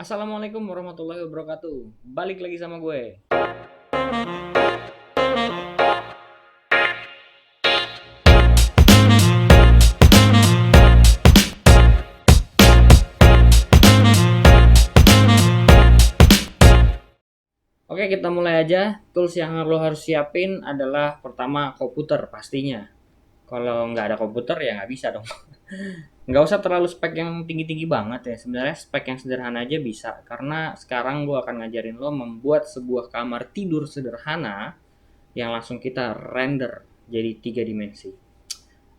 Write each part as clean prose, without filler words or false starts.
Assalamualaikum warahmatullahi wabarakatuh. Balik lagi sama gue. Oke, kita mulai aja. Tools yang lo harus siapin adalah pertama komputer pastinya. Kalau nggak ada komputer ya nggak bisa dong. Nggak usah terlalu spek yang tinggi-tinggi banget ya. Sebenarnya spek yang sederhana aja bisa. Karena sekarang gue akan ngajarin lo membuat sebuah kamar tidur sederhana yang langsung kita render jadi 3 dimensi.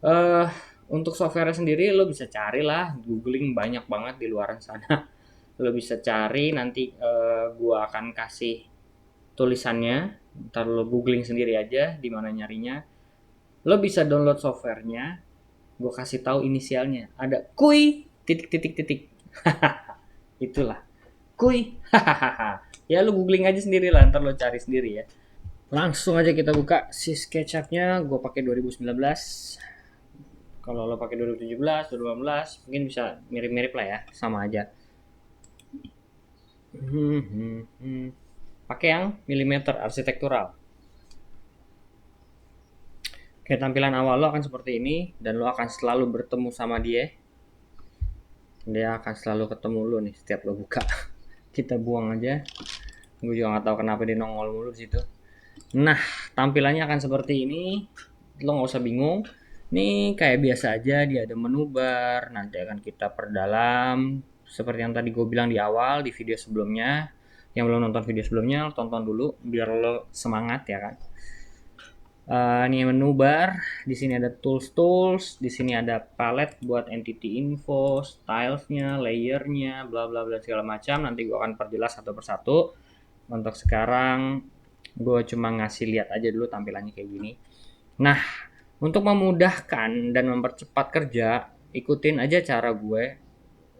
Eh, untuk software sendiri lo bisa cari lah, googling banyak banget di luaran sana. Lo bisa cari nanti gua akan kasih tulisannya, ntar lo googling sendiri aja di mana nyarinya. Lo bisa download softwarenya, gua kasih tahu inisialnya. Ada kui titik titik titik. Itulah kui. Ya lo googling aja sendiri lah, ntar lo cari sendiri ya. Langsung aja kita buka si SketchUp-nya, gue pakai 2019. Kalau lo pakai 2017, 2018 mungkin bisa mirip-mirip lah ya, sama aja. Pakai yang milimeter arsitektural. Oke, tampilan awal lo akan seperti ini dan lo akan selalu bertemu sama dia. Dia akan selalu ketemu lo nih setiap lo buka. Kita buang aja. Gue juga nggak tahu kenapa dia nongol mulu di situ. Nah, tampilannya akan seperti ini. Lo nggak usah bingung. Ini kayak biasa aja, dia ada menu bar, nanti akan kita perdalam seperti yang tadi gue bilang di awal di video sebelumnya. Yang belum nonton video sebelumnya, tonton dulu biar lo semangat ya kan. Ini menu bar, di sini ada tools, di sini ada palette buat entity info, stylesnya, layernya, bla bla bla segala macam. Nanti gue akan perjelas satu persatu. Untuk sekarang gue cuma ngasih lihat aja dulu tampilannya kayak gini. Nah, untuk memudahkan dan mempercepat kerja, ikutin aja cara gue.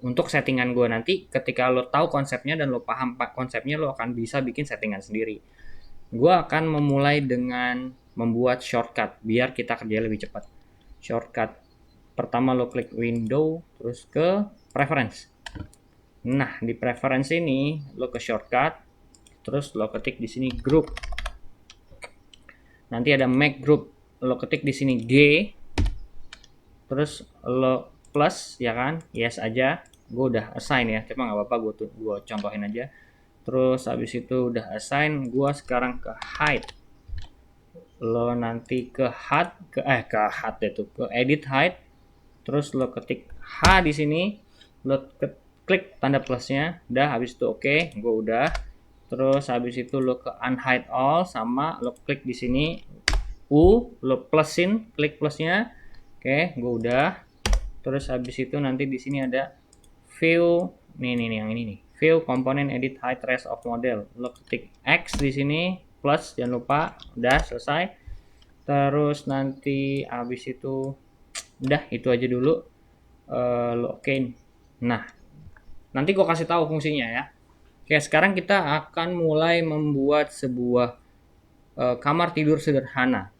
Untuk settingan gue nanti, ketika lo tahu konsepnya dan lo paham konsepnya, lo akan bisa bikin settingan sendiri. Gue akan memulai dengan membuat shortcut, biar kita kerja lebih cepat. Shortcut, pertama lo klik window, terus ke preference. Nah, di preference ini, lo ke shortcut, terus lo ketik di sini group. Nanti ada make group, lo ketik di sini G, terus lo plus ya kan, yes aja. Gue udah assign ya, cuma nggak apa-apa, gue contohin aja. Terus habis itu udah assign, gue sekarang ke hide. Lo nanti ke hide, ke hide itu, ke edit hide. Terus lo ketik H di sini, lo klik tanda plusnya, udah habis itu oke, gue udah. Terus habis itu lo ke unhide all, sama lo klik di sini U, lo plusin, klik plusnya. Oke, gue udah. Terus habis itu nanti di sini ada view, nih yang ini nih. View component edit height rest of model. Lo ketik X di sini plus, jangan lupa. Udah selesai. Terus nanti habis itu udah itu aja dulu. Lo okein. Nah, nanti gue kasih tahu fungsinya ya. Oke, sekarang kita akan mulai membuat sebuah kamar tidur sederhana.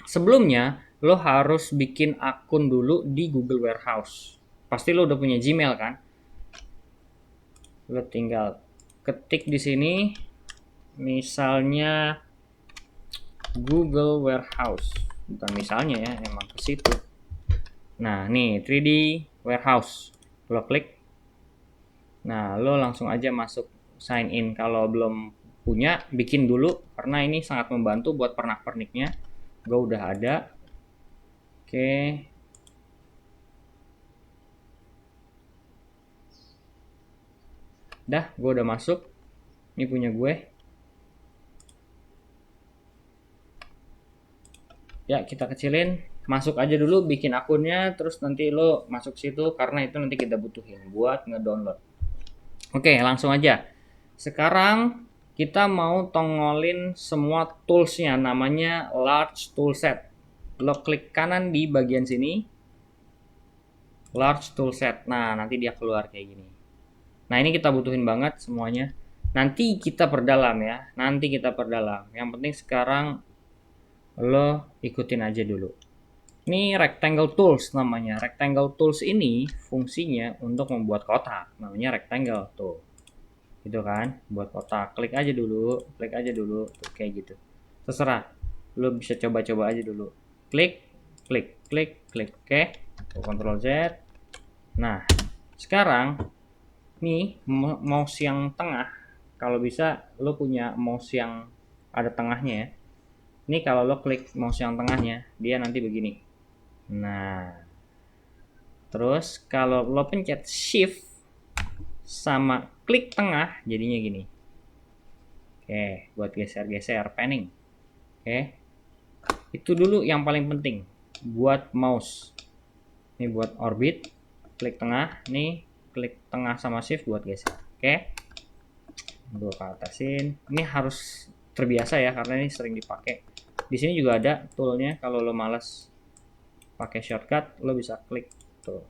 Sebelumnya, lo harus bikin akun dulu di Google Warehouse. Pasti lo udah punya Gmail kan? Lo tinggal ketik di sini, misalnya Google Warehouse. Bukan misalnya ya, emang ke situ. Nah, nih 3D Warehouse. Lo klik. Nah, lo langsung aja masuk sign in. Kalau belum punya, bikin dulu karena ini sangat membantu buat pernak-perniknya. Gue udah ada. Oke. Dah, gue udah masuk. Ini punya gue. Ya, kita kecilin. Masuk aja dulu, bikin akunnya. Terus nanti lo masuk situ. Karena itu nanti kita butuhin buat ngedownload. Oke, langsung aja. Sekarang kita mau tongolin semua toolsnya. Namanya Large Toolset. Lo klik kanan di bagian sini. Large Toolset. Nah, nanti dia keluar kayak gini. Nah, ini kita butuhin banget semuanya. Nanti kita perdalam ya. Nanti kita perdalam. Yang penting sekarang lo ikutin aja dulu. Ini Rectangle Tools namanya. Rectangle Tools ini fungsinya untuk membuat kotak. Namanya Rectangle tuh. gitu kan, buat kotak. Klik aja dulu, tuh, kayak gitu. Terserah, lo bisa coba-coba aja dulu. Klik, klik, klik, klik, oke. Ctrl Z. Nah, sekarang nih mouse yang tengah, kalau bisa lo punya mouse yang ada tengahnya ya. Ini kalau lo klik mouse yang tengahnya, dia nanti begini. Nah, terus kalau lo pencet shift sama klik tengah, jadinya gini. Oke, buat geser-geser, panning. Oke, itu dulu yang paling penting buat mouse. Ini buat orbit, klik tengah, nih klik tengah sama shift buat geser. Oke, gue ke atasin. Ini harus terbiasa ya, karena ini sering dipakai. Di sini juga ada toolnya, kalau lo males pakai shortcut, lo bisa klik tuh.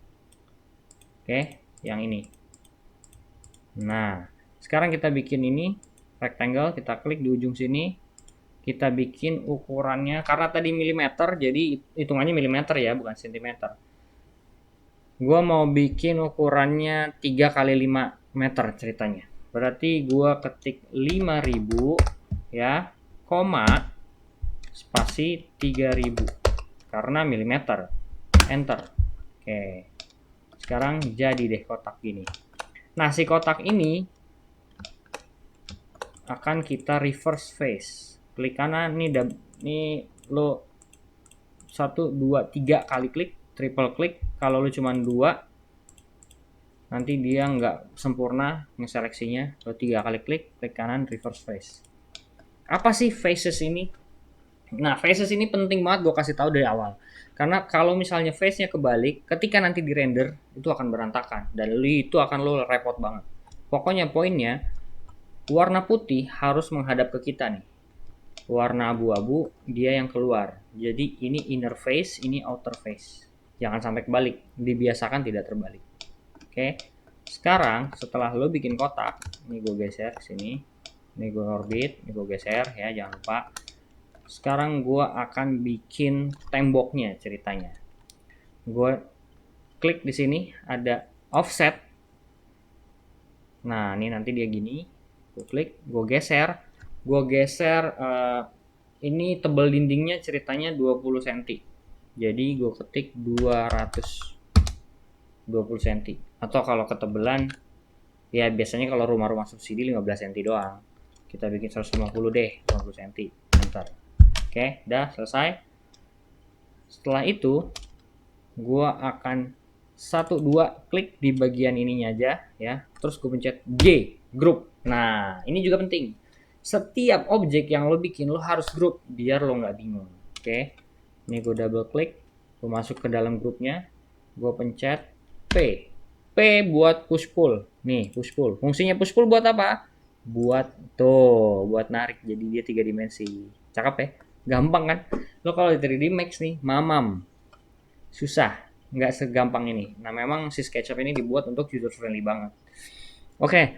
Oke, yang ini. Nah, sekarang kita bikin ini rectangle, kita klik di ujung sini, kita bikin ukurannya, karena tadi milimeter, jadi hitungannya milimeter ya, bukan sentimeter. Gua mau bikin ukurannya 3 kali 5 meter ceritanya. Berarti gua ketik 5000 ya, koma, spasi 3000. Karena milimeter. Enter. Oke. Sekarang jadi deh kotak gini. Nah, si kotak ini akan kita reverse face. Klik kanan nih lo 1 2 3 kali klik, triple klik. Kalau lo cuma 2 nanti dia nggak sempurna ngeseleksinya. Lo 3 kali klik, klik kanan reverse face. Apa sih faces ini? Nah, faces ini penting banget gue kasih tahu dari awal. Karena kalau misalnya face-nya kebalik, ketika nanti di render itu akan berantakan dan itu akan lo repot banget. Pokoknya poinnya warna putih harus menghadap ke kita nih. Warna abu-abu dia yang keluar. Jadi ini inner face, ini outer face. Jangan sampai kebalik. Dibiasakan tidak terbalik. Oke. Sekarang setelah lo bikin kotak, ini gue geser ke sini. Ini gue orbit, ini gue geser ya, jangan lupa. Sekarang gue akan bikin temboknya ceritanya. Gue klik di sini ada offset. Nah, ini nanti dia gini. Gue klik, gue geser. Ini tebal dindingnya ceritanya 20 cm. Jadi gue ketik 220 cm. Atau kalau ketebelan, ya biasanya kalau rumah-rumah subsidi 15 cm doang. Kita bikin 150 deh, 50 cm. Enter. Oke, udah selesai. Setelah itu, gua akan 1-2 klik di bagian ininya aja ya. Terus gue pencet G, group. Nah, ini juga penting. Setiap objek yang lo bikin lo harus group biar lo nggak bingung. Oke. Ini gue double klik, gue masuk ke dalam grupnya, gue pencet P. P buat push pull. Nih, push pull. Fungsinya push pull buat apa? Buat buat narik. Jadi dia 3 dimensi. Cakep ya? Gampang kan? Lo kalau di 3D Max nih, mamam. Susah, nggak segampang ini. Nah, memang si SketchUp ini dibuat untuk user friendly banget. Oke,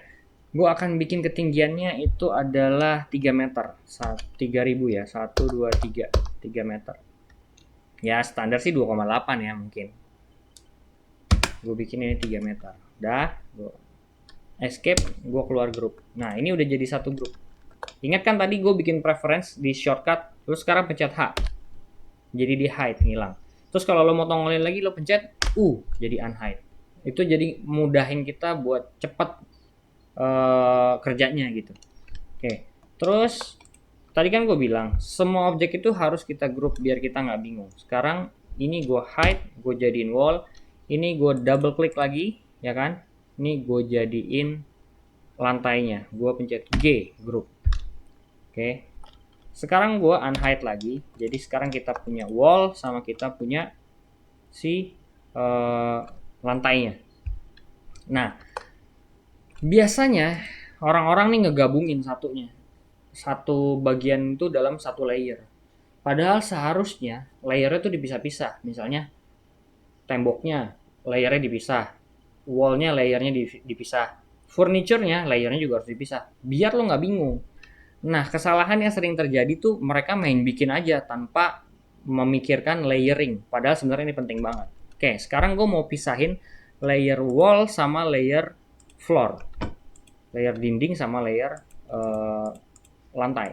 gue akan bikin ketinggiannya itu adalah 3 meter. 3000 ya, 1, 2, 3. 3 meter. Ya, standar sih 2,8 ya mungkin. Gue bikin ini 3 meter. Udah, gue escape, gue keluar grup. Nah, ini udah jadi satu grup. Ingat kan tadi gue bikin preference di shortcut, terus sekarang pencet H. Jadi di hide, hilang. Terus kalau lo mau tongolin lagi, lo pencet U, jadi unhide. Itu jadi mudahin kita buat cepet kerjanya gitu. Oke, terus tadi kan gue bilang, semua objek itu harus kita grup biar kita nggak bingung. Sekarang ini gue hide, gue jadiin wall. Ini gue double klik lagi, ya kan? Ini gue jadiin lantainya. Gue pencet G, group. Oke. Sekarang gue unhide lagi. Jadi sekarang kita punya wall sama kita punya si lantainya. Nah, biasanya orang-orang nih ngegabungin satu bagian itu dalam satu layer. Padahal seharusnya layernya itu dipisah-pisah. Misalnya temboknya layernya dipisah, wallnya layernya dipisah, furniture-nya layernya juga harus dipisah. Biar lo nggak bingung. Nah, kesalahan yang sering terjadi tuh mereka main bikin aja tanpa memikirkan layering. Padahal sebenarnya ini penting banget. Oke, sekarang gue mau pisahin layer wall sama layer floor. layer dinding sama layer lantai.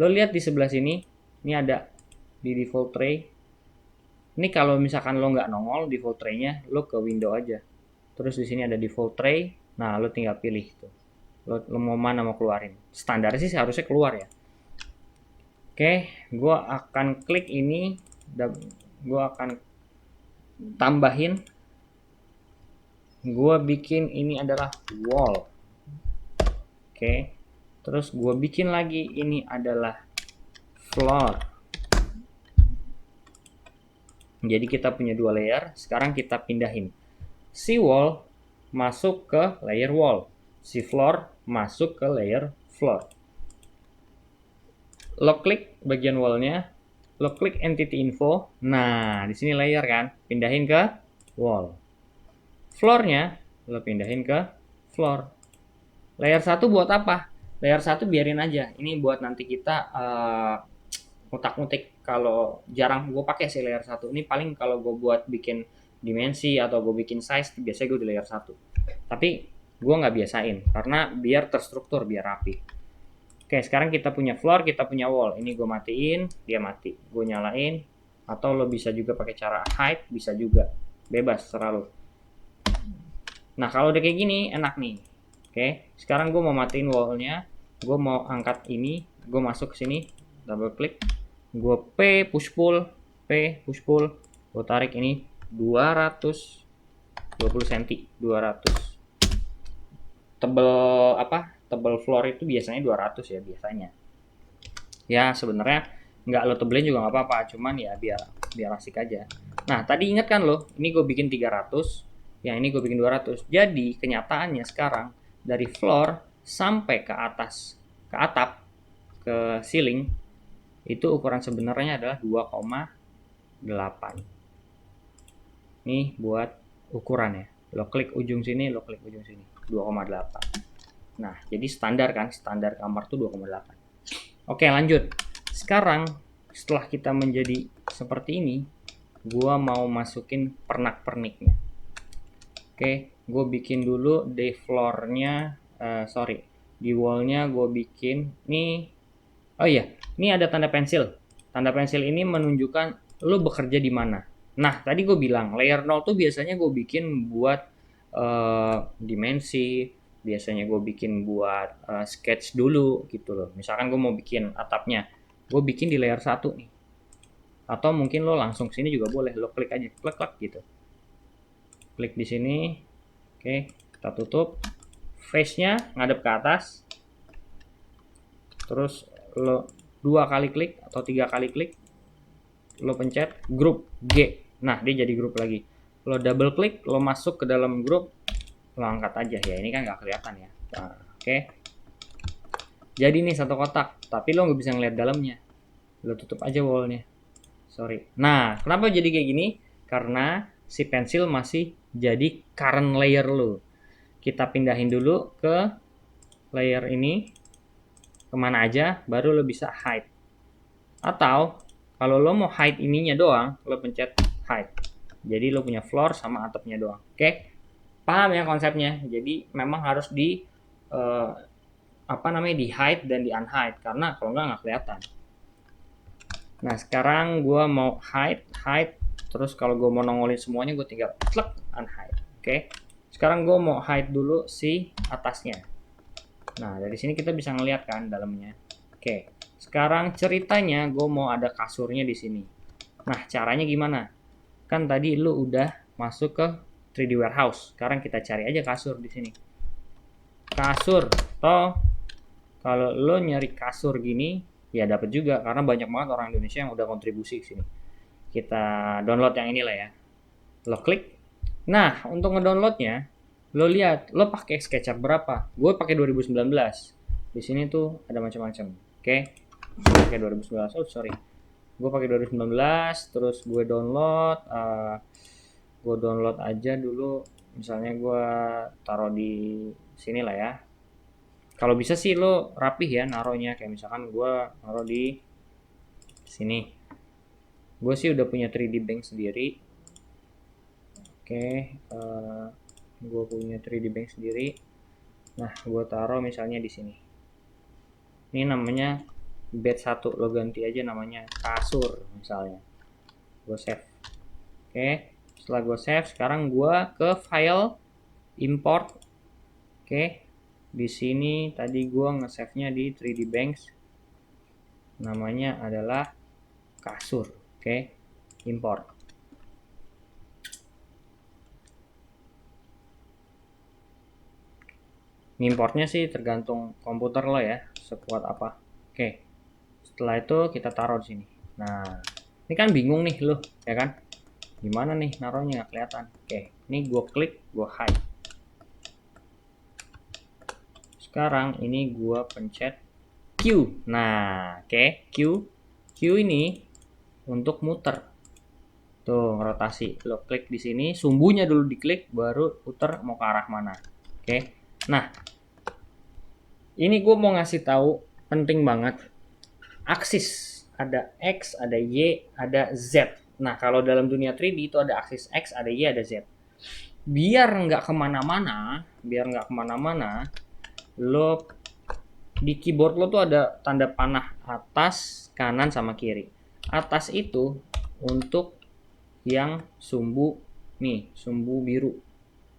Lo lihat di sebelah sini, ini ada di default tray. Ini kalau misalkan lo nggak nongol default tray-nya, lo ke window aja. Terus di sini ada default tray. Nah, lo tinggal pilih tuh. Lo mau mana mau keluarin. Standar sih seharusnya keluar ya. Oke, gue akan klik ini dan gue akan tambahin. Gue bikin ini adalah wall. Oke, terus gue bikin lagi ini adalah floor. Jadi kita punya dua layer. Sekarang kita pindahin. Si wall masuk ke layer wall. Si floor masuk ke layer floor. Lo klik bagian wallnya, lo klik entity info. Nah, di sini layer kan, pindahin ke wall. Floornya lo pindahin ke floor. Layer 1 buat apa? Layer 1 biarin aja. Ini buat nanti kita ngutak-ngutik. Kalau jarang gue pakai sih layer 1. Ini paling kalau gue buat bikin dimensi atau gue bikin size, biasanya gue di layer 1. Tapi gue nggak biasain karena biar terstruktur, biar rapi. Oke, sekarang kita punya floor, kita punya wall. Ini gue matiin, dia mati. Gue nyalain, atau lo bisa juga pakai cara hide, bisa juga. Bebas, terlalu. Nah, kalau udah kayak gini, enak nih. Oke, sekarang gue mau matiin wallnya. Gue mau angkat ini, gue masuk ke sini, double klik. Gue push pull, push pull. Gue tarik ini 220 cm, 200. Tebel apa? Tebel floor itu biasanya 200 ya biasanya. Ya sebenarnya nggak lo tebelin juga nggak apa-apa, cuman ya biar asik aja. Nah tadi inget kan lo, ini gue bikin 300, yang ini gue bikin 200. Jadi kenyataannya sekarang dari floor sampai ke atas, ke atap, ke ceiling, itu ukuran sebenarnya adalah 2,8. Nih buat ukuran ya. Lo klik ujung sini, lo klik ujung sini, 2,8. Nah jadi standar kan, standar kamar tuh 2,8. Oke lanjut. Sekarang setelah kita menjadi seperti ini, gua mau masukin pernak-perniknya. Oke, gue bikin dulu di floor-nya, di wall-nya gue bikin nih. Oh iya, ini ada tanda pensil. Tanda pensil ini menunjukkan lo bekerja di mana. Nah, tadi gue bilang layer 0 tuh biasanya gue bikin buat dimensi, biasanya gue bikin buat sketch dulu gitu loh. Misalkan gue mau bikin atapnya, gue bikin di layer 1 nih. Atau mungkin lo langsung sini juga boleh, lo klik aja, klik gitu. Klik di sini. Oke, kita tutup. Face-nya ngadep ke atas. Terus lo 2 kali klik atau 3 kali klik. Lo pencet grup G. Nah, dia jadi grup lagi. Lo double klik, lo masuk ke dalam grup, lo angkat aja ya. Ini kan nggak kelihatan ya. Nah, oke. Jadi nih satu kotak, tapi lo nggak bisa ngeliat dalamnya. Lo tutup aja wallnya. Sorry. Nah, kenapa jadi kayak gini? Karena si pensil masih jadi current layer lo. Kita pindahin dulu ke layer ini. Kemana aja, baru lo bisa hide. Atau kalau lo mau hide ininya doang, lo pencet hide. Jadi lo punya floor sama atapnya doang. Oke, paham ya konsepnya? Jadi memang harus di di hide dan di unhide karena kalau nggak kelihatan. Nah sekarang gue mau hide, terus kalau gue mau nongolin semuanya gue tinggal klik unhide. Oke, sekarang gue mau hide dulu si atasnya. Nah dari sini kita bisa ngeliat kan dalamnya. Oke, sekarang ceritanya gue mau ada kasurnya di sini. Nah caranya gimana? Kan tadi lu udah masuk ke 3D warehouse. Sekarang kita cari aja kasur di sini. Kasur, toh kalau lo nyari kasur gini ya dapat juga karena banyak banget orang Indonesia yang udah kontribusi ke sini. Kita download yang inilah ya. Lo klik. Nah untuk ngedownloadnya lo lihat lo pakai SketchUp berapa. Gue pakai 2019. Di sini tuh ada macam-macam. Oke, pakai 2019. Oh sorry, gue pakai 2019. Terus gue download aja dulu. Misalnya gue taruh di sini lah ya. Kalau bisa sih lo rapih ya naruhnya, kayak misalkan gue naruh di sini. Gue sih udah punya 3D bank sendiri. Oke, gue punya 3D bank sendiri. Nah, gue taruh misalnya di sini. Ini namanya bed 1, lo ganti aja namanya kasur misalnya. Gue save. Oke, setelah gue save, sekarang gue ke file import. Oke, di sini tadi gue nge-save-nya di 3D Banks. Namanya adalah kasur. Oke, import. Importnya sih tergantung komputer lo ya, sekuat apa. Oke, setelah itu kita taruh di sini. Nah, ini kan bingung nih lo, ya kan? Gimana nih naruhnya, nggak kelihatan. Oke, ini gue klik, gue hide. Sekarang ini gue pencet Q. Nah, oke, Q ini untuk muter. Tuh, rotasi. Lo klik di sini, sumbunya dulu diklik, baru puter mau ke arah mana. Oke. Nah, ini gue mau ngasih tahu penting banget. Aksis ada X, ada Y, ada Z. Nah, kalau dalam dunia 3D itu ada aksis X, ada Y, ada Z. Biar nggak kemana-mana, lo di keyboard lo tuh ada tanda panah atas, kanan, sama kiri. Atas itu untuk yang sumbu nih, sumbu biru.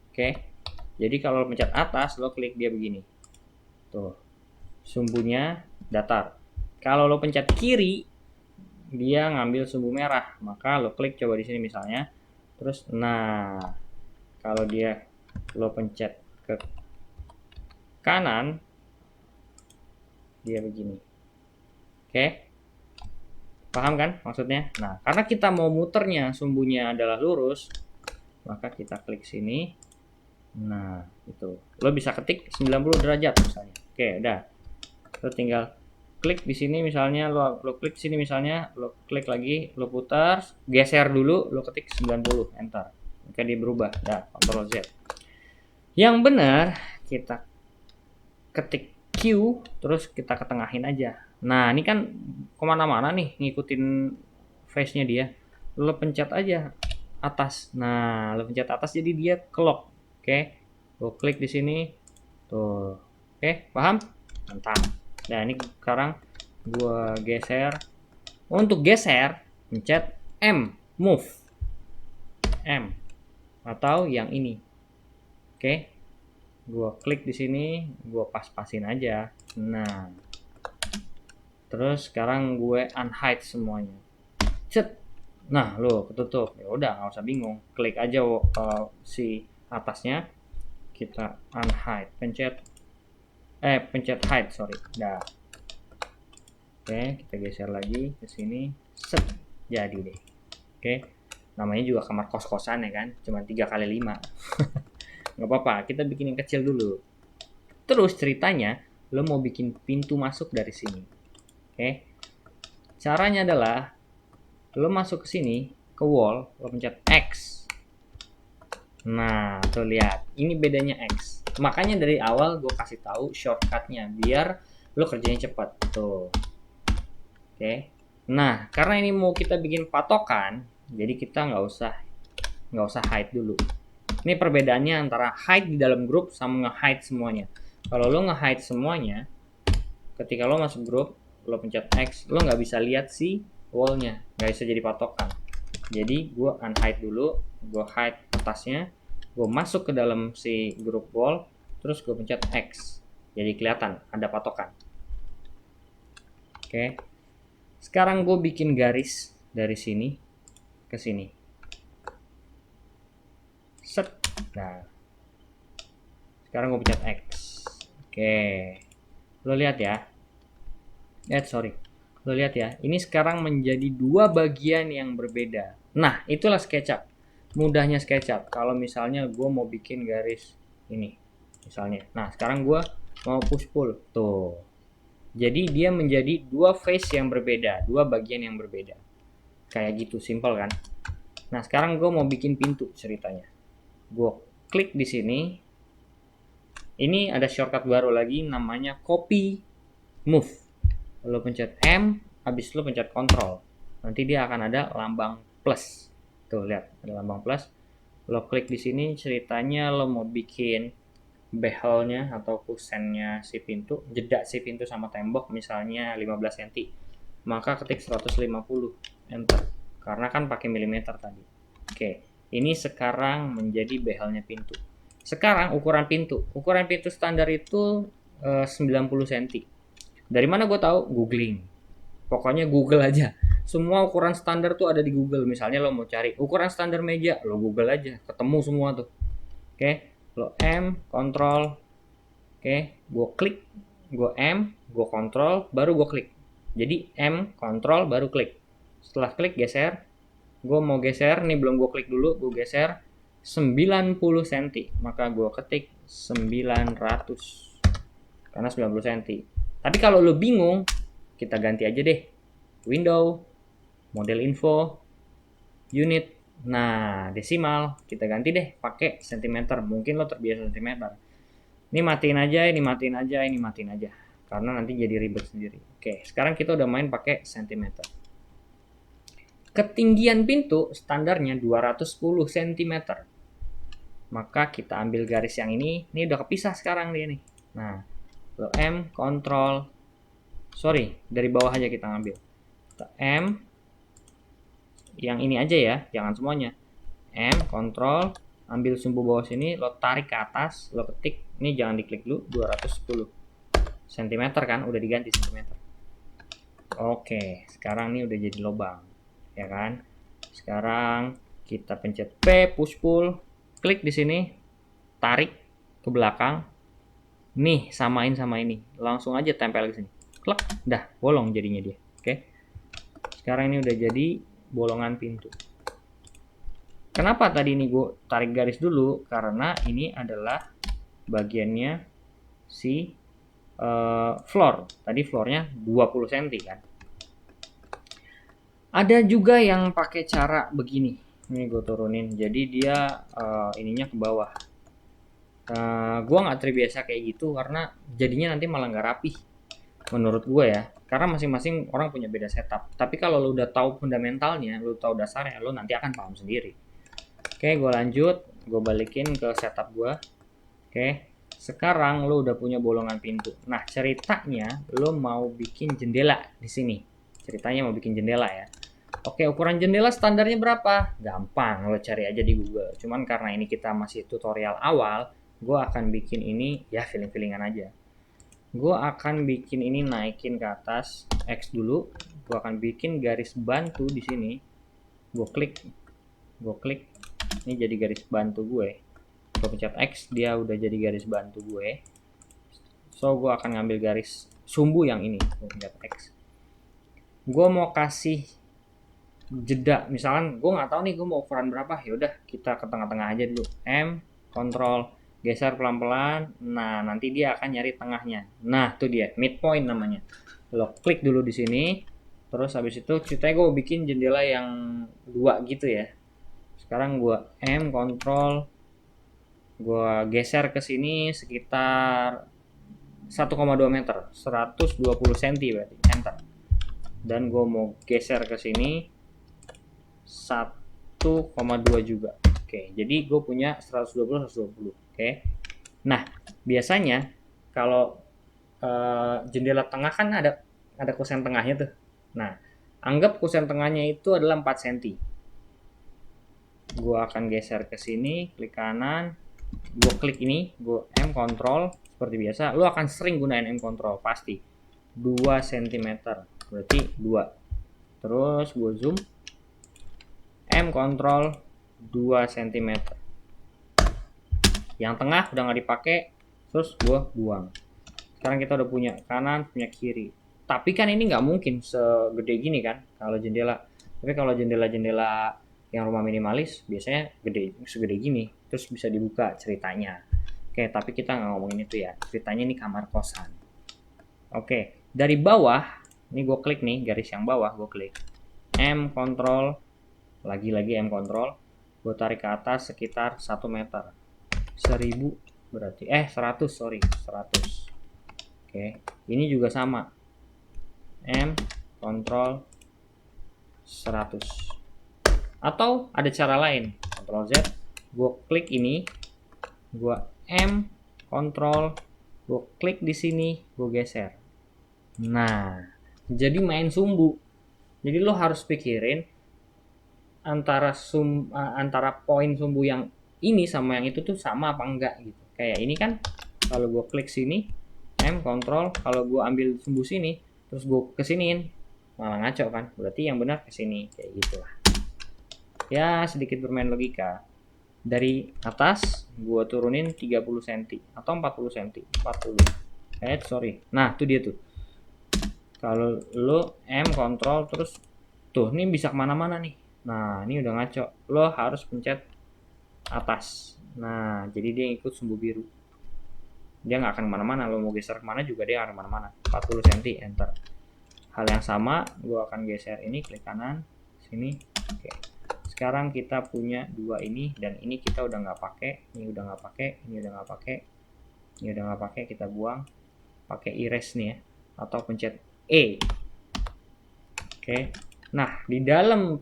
Oke. Jadi kalau lo pencet atas, lo klik dia begini. Tuh. Sumbunya datar. Kalau lo pencet kiri, dia ngambil sumbu merah. Maka lo klik coba di sini misalnya. Terus nah, kalau dia lo pencet ke kanan, dia begini. Oke. Paham kan maksudnya? Nah, karena kita mau muternya sumbunya adalah lurus, maka kita klik sini. Nah, itu. Lo bisa ketik 90 derajat misalnya. Oke, udah. Lo tinggal klik di sini misalnya, lo klik sini misalnya, lo klik lagi, lo putar, geser dulu, lo ketik 90, enter. Oke, dia berubah. Nah, Ctrl Z. Yang benar kita ketik Q, terus kita ketengahin aja. Nah, ini kan kemana-mana nih ngikutin face-nya dia. Lo pencet aja atas. Nah, lo pencet atas jadi dia kelok. Oke, lo klik di sini. Tuh. Oke, paham? Mantap. Nah, ini sekarang gua geser. Untuk geser, pencet M, move. M atau yang ini. Oke. Gua klik di sini, gua pas-pasin aja. Nah, terus sekarang gue unhide semuanya. Cet. Nah, lo ketutup. Ya udah, nggak usah bingung. Klik aja si atasnya. Kita unhide. Pencet hide, sorry. Dah. Oke, kita geser lagi ke sini. Set. Jadi deh. Oke. Namanya juga kamar kos-kosan ya kan. Cuma 3x5. Nggak apa-apa, kita bikin yang kecil dulu. Terus ceritanya, lo mau bikin pintu masuk dari sini. Oke. Caranya adalah lo masuk ke sini, ke wall, lo pencet X. Nah, tuh lihat, ini bedanya X. Makanya dari awal gue kasih tahu shortcutnya biar lo kerjanya cepat. Tuh. Oke. Nah, karena ini mau kita bikin patokan, jadi kita nggak usah hide dulu. Ini perbedaannya antara hide di dalam grup sama nge-hide semuanya. Kalau lo nge-hide semuanya, ketika lo masuk grup, lo pencet X, lo nggak bisa lihat si wallnya, nggak bisa jadi patokan. Jadi gue unhide dulu, gue hide atasnya, gue masuk ke dalam si grup wall, terus gue pencet X, jadi kelihatan ada patokan. Oke, sekarang gue bikin garis dari sini ke sini. Set. Nah, sekarang gue pencet X. Oke, lo lihat ya. Sorry. Lo lihat ya, ini sekarang menjadi dua bagian yang berbeda. Nah, itulah SketchUp. Mudahnya SketchUp. Kalau misalnya gue mau bikin garis ini, misalnya. Nah, sekarang gue mau push pull. Tuh. Jadi dia menjadi dua face yang berbeda, dua bagian yang berbeda. Kayak gitu, simple kan? Nah, sekarang gue mau bikin pintu ceritanya. Gue klik di sini. Ini ada shortcut baru lagi namanya copy move. Lo pencet M, habis lo pencet Ctrl. Nanti dia akan ada lambang plus. Tuh lihat, ada lambang plus. Lo klik di sini, ceritanya lo mau bikin behelnya atau kusennya si pintu, jeda si pintu sama tembok misalnya 15 cm, maka ketik 150, enter. Karena kan pakai milimeter tadi. Oke, ini sekarang menjadi behelnya pintu. Sekarang ukuran pintu standar itu 90 cm. Dari mana gue tahu? Googling. Pokoknya Google aja. Semua ukuran standar tuh ada di Google. Misalnya lo mau cari ukuran standar meja, lo Google aja, ketemu semua tuh. Oke, lo M, kontrol. Oke, gue klik, gue M, gue kontrol, baru gue klik. Jadi M, kontrol, baru klik. Setelah klik, geser. Gue mau geser, nih belum gue klik dulu, gue geser 90 cm. Maka gue ketik 900. Karena 90 cm. Tapi kalau lo bingung, kita ganti aja deh. Window, model info, unit. Nah, desimal. Kita ganti deh pakai cm. Mungkin lo terbiasa cm. Ini matiin aja, ini matiin aja, ini matiin aja. Karena nanti jadi ribet sendiri. Oke, sekarang kita udah main pakai cm. Ketinggian pintu standarnya 210 cm. Maka kita ambil garis yang ini udah kepisah sekarang dia nih. Nah, lo M, kontrol. Sorry, dari bawah aja kita ngambil. Kita M, yang ini aja ya, jangan semuanya. M, kontrol, ambil sumbu bawah sini, lo tarik ke atas, lo ketik. Ini jangan diklik dulu, 210 cm kan, udah diganti cm. Oke, sekarang ini udah jadi lubang, ya kan? Sekarang kita pencet P, push pull, klik di sini, tarik ke belakang. Nih, samain sama ini, langsung aja tempel ke sini. Klek, dah bolong jadinya dia. Oke. Sekarang ini udah jadi bolongan pintu. Kenapa tadi ini gue tarik garis dulu? Karena ini adalah bagiannya si floor. Tadi floornya 20 cm kan. Ada juga yang pakai cara begini. Ini gue turunin. Jadi dia ininya ke bawah. Gue nggak terbiasa kayak gitu karena jadinya nanti malah nggak rapi. Menurut gue ya. Karena masing-masing orang punya beda setup. Tapi kalau lo udah tahu fundamentalnya, lo tahu dasarnya, lo nanti akan paham sendiri. Oke, gue lanjut. Gue balikin ke setup gue. Oke. Sekarang lo udah punya bolongan pintu. Nah, ceritanya lo mau bikin jendela di sini. Ceritanya mau bikin jendela ya. Oke, ukuran jendela standarnya berapa? Gampang, lo cari aja di Google. Cuman karena ini kita masih tutorial awal, gue akan bikin ini ya feeling-feelingan aja. Gue akan bikin ini naikin ke atas X dulu. Gue akan bikin garis bantu di sini. Gue klik. Ini jadi garis bantu gue. Gue pencet X, dia udah jadi garis bantu gue. So, gue akan ngambil garis sumbu yang ini. Gue pencet X. Gue mau kasih jeda. Misalkan gue nggak tahu nih gue mau ukuran berapa. Yaudah, kita ke tengah-tengah aja dulu. M, kontrol, geser pelan-pelan. Nah, nanti dia akan nyari tengahnya. Nah, tuh dia, midpoint namanya. Lo klik dulu di sini. Terus habis itu ceritanya gue bikin jendela yang 2 gitu ya. Sekarang gue M, kontrol, gue geser ke sini sekitar 1,2 meter, 120 cm berarti, enter. Dan gue mau geser ke sini 1,2 juga. Oke, jadi gue punya 120. Oke. Nah, biasanya kalau jendela tengah kan ada kusen tengahnya tuh. Nah, anggap kusen tengahnya itu adalah 4 cm. Gue akan geser ke sini, klik kanan, gue klik ini, gue M kontrol seperti biasa. Lo akan sering gunain M kontrol pasti. 2 cm, berarti 2. Terus gue zoom, M kontrol 2 cm. Yang tengah udah nggak dipakai, terus gue buang. Sekarang kita udah punya kanan, punya kiri. Tapi kan ini nggak mungkin segede gini kan kalau jendela. Tapi kalau jendela-jendela yang rumah minimalis biasanya segede gini, terus bisa dibuka ceritanya. Oke, tapi kita nggak ngomongin itu ya. Ceritanya ini kamar kosan. Oke, dari bawah, ini gue klik nih, garis yang bawah gue klik. M kontrol, lagi-lagi M kontrol, gue tarik ke atas sekitar 1 meter. 1000 berarti, 100, sorry, 100. Oke, ini juga sama. M kontrol 100. Atau ada cara lain, Ctrl Z, gue klik ini, gue M kontrol, gue klik di sini, gue geser. Nah, jadi main sumbu. Jadi lo harus pikirin antara poin sumbu yang ini sama yang itu tuh sama apa enggak gitu. Kayak ini kan kalau gue klik sini, M kontrol, kalau gue ambil sumbu sini, terus gue kesiniin, malah ngaco kan. Berarti yang benar kesini, kayak gitulah. Ya sedikit bermain logika. Dari atas gue turunin 30 cm atau 40 cm, 40. Sorry. Nah, itu dia tuh. Kalau lo M kontrol terus tuh, ini bisa kemana-mana nih. Nah, ini udah ngaco. Lo harus pencet atas. Nah, jadi dia ikut sumbu biru. Dia nggak akan kemana-mana. Lo mau geser kemana juga dia akan kemana-mana. 40 cm, enter. Hal yang sama, gue akan geser ini, klik kanan, sini. Oke. Sekarang kita punya dua ini, dan ini kita udah nggak pakai. Ini udah nggak pakai. Ini udah nggak pakai. Ini udah nggak pakai. Kita buang. Pakai erase nih ya. Atau pencet E. Oke. Nah, di dalam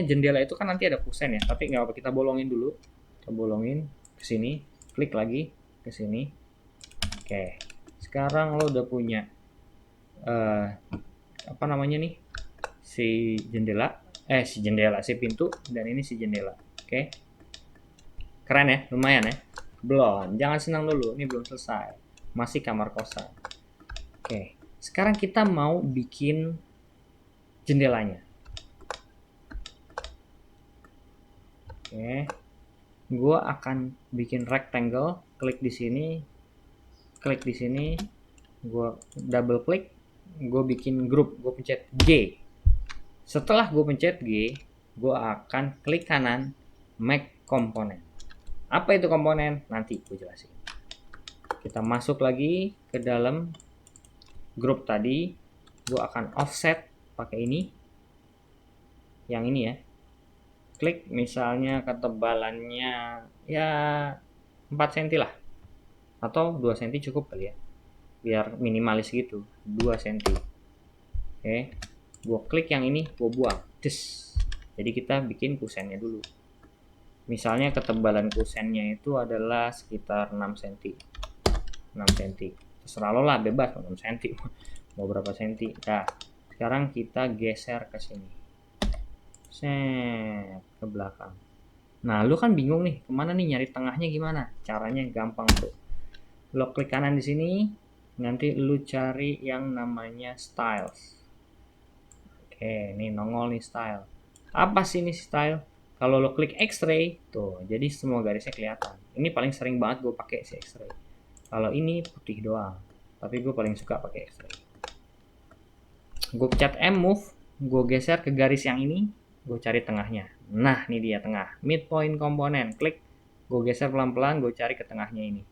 jendela itu kan nanti ada kusen ya, tapi nggak apa, kita bolongin dulu. Kita bolongin ke sini, klik lagi ke sini. Oke. Sekarang lo udah punya si pintu, dan ini si jendela. Oke. Keren ya, lumayan ya. Belum, jangan senang dulu, ini belum selesai. Masih kamar kosan. Oke. Sekarang kita mau bikin jendelanya. Oke. Gua akan bikin rectangle, klik di sini, gua double klik, gue bikin grup, gue pencet G. Setelah gue pencet G, gue akan klik kanan, make component. Apa itu komponen? Nanti gue jelasin. Kita masuk lagi ke dalam grup tadi, gue akan offset pakai ini, yang ini ya. Klik misalnya ketebalannya ya 4 cm lah, atau 2 cm cukup kali ya, biar minimalis gitu, 2 cm. Oke, gue klik yang ini, gue buang. Jadi kita bikin kusennya dulu. Misalnya ketebalan kusennya itu adalah sekitar 6 cm. 6 cm. Terserah lo lah, bebas 6 cm. Mau berapa cm. Nah, sekarang kita geser ke sini. Set ke belakang. Nah, lu kan bingung nih, kemana nih, nyari tengahnya gimana? Caranya gampang bro. Lo klik kanan di sini, nanti lu cari yang namanya styles. Oke, ini nongol nih style. Apa sih ini style? Kalau lo klik X-ray, tuh, jadi semua garisnya kelihatan. Ini paling sering banget gue pakai si X-ray. Kalau ini putih doang, tapi gue paling suka pakai X-ray. Gue pencet M move, gue geser ke garis yang ini, gue cari tengahnya. Nah, ini dia tengah. Midpoint komponen, klik, gue geser pelan-pelan, gue cari ke tengahnya ini.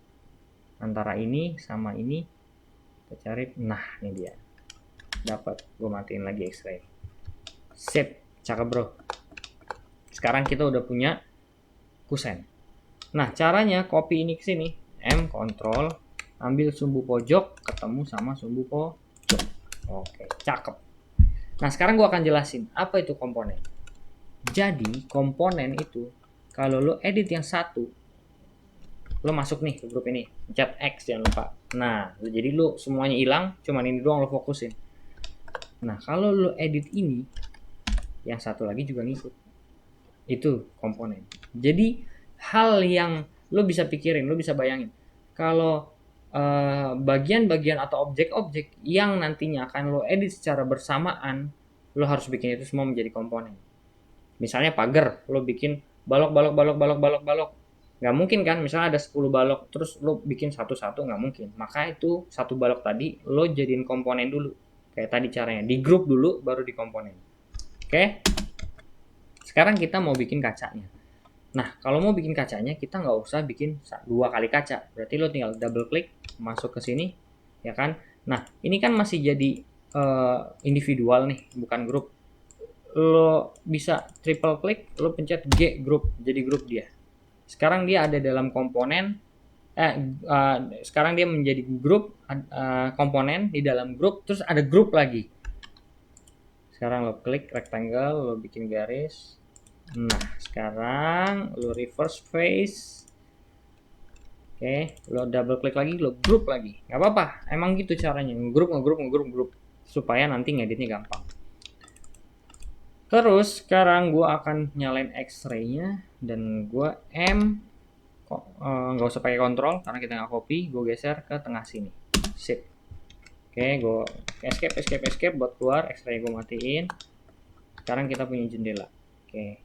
Antara ini sama ini, kita cari. Nah, ini dia. Dapat. Gue matiin lagi X-ray. Sip, cakep bro. Sekarang kita udah punya kusen. Nah, caranya copy ini ke sini. M kontrol, ambil sumbu pojok, ketemu sama sumbu pojok. Oke, cakep. Nah, sekarang gua akan jelasin apa itu komponen. Jadi, komponen itu kalau lo edit yang satu, lo masuk nih ke grup ini, pencet X jangan lupa. Nah, jadi lo semuanya hilang, cuman ini doang lo fokusin. Nah, kalau lo edit ini, yang satu lagi juga ngikut. Itu komponen. Jadi hal yang lo bisa pikirin, lo bisa bayangin, kalau bagian-bagian atau objek-objek yang nantinya akan lo edit secara bersamaan, lo harus bikin itu semua menjadi komponen. Misalnya pagar, lo bikin balok, nggak mungkin kan, misalnya ada 10 balok terus lo bikin satu-satu, nggak mungkin. Maka itu satu balok tadi lo jadiin komponen dulu, kayak tadi caranya, di grup dulu baru di komponen. Oke? Sekarang kita mau bikin kacanya. Nah, kalau mau bikin kacanya, kita nggak usah bikin 2 kali kaca. Berarti lo tinggal double klik, masuk ke sini, ya kan? Nah, ini kan masih jadi individual nih, bukan grup. Lo bisa triple klik, lo pencet G grup, jadi grup dia. Sekarang dia ada dalam komponen, sekarang dia menjadi grup, komponen di dalam grup, terus ada grup lagi. Sekarang lo klik rectangle, lo bikin garis. Nah, sekarang lo reverse face, Oke, lo double klik lagi, lo grup lagi. Nggak apa-apa, emang gitu caranya. Ngegrup supaya nanti ngeditnya gampang. Terus sekarang gue akan nyalain X-ray-nya dan gue kok nggak usah pakai kontrol karena kita nggak copy. Gue geser ke tengah sini. Sip. Oke, gue escape buat keluar. X-ray gue matiin. Sekarang kita punya jendela. Oke.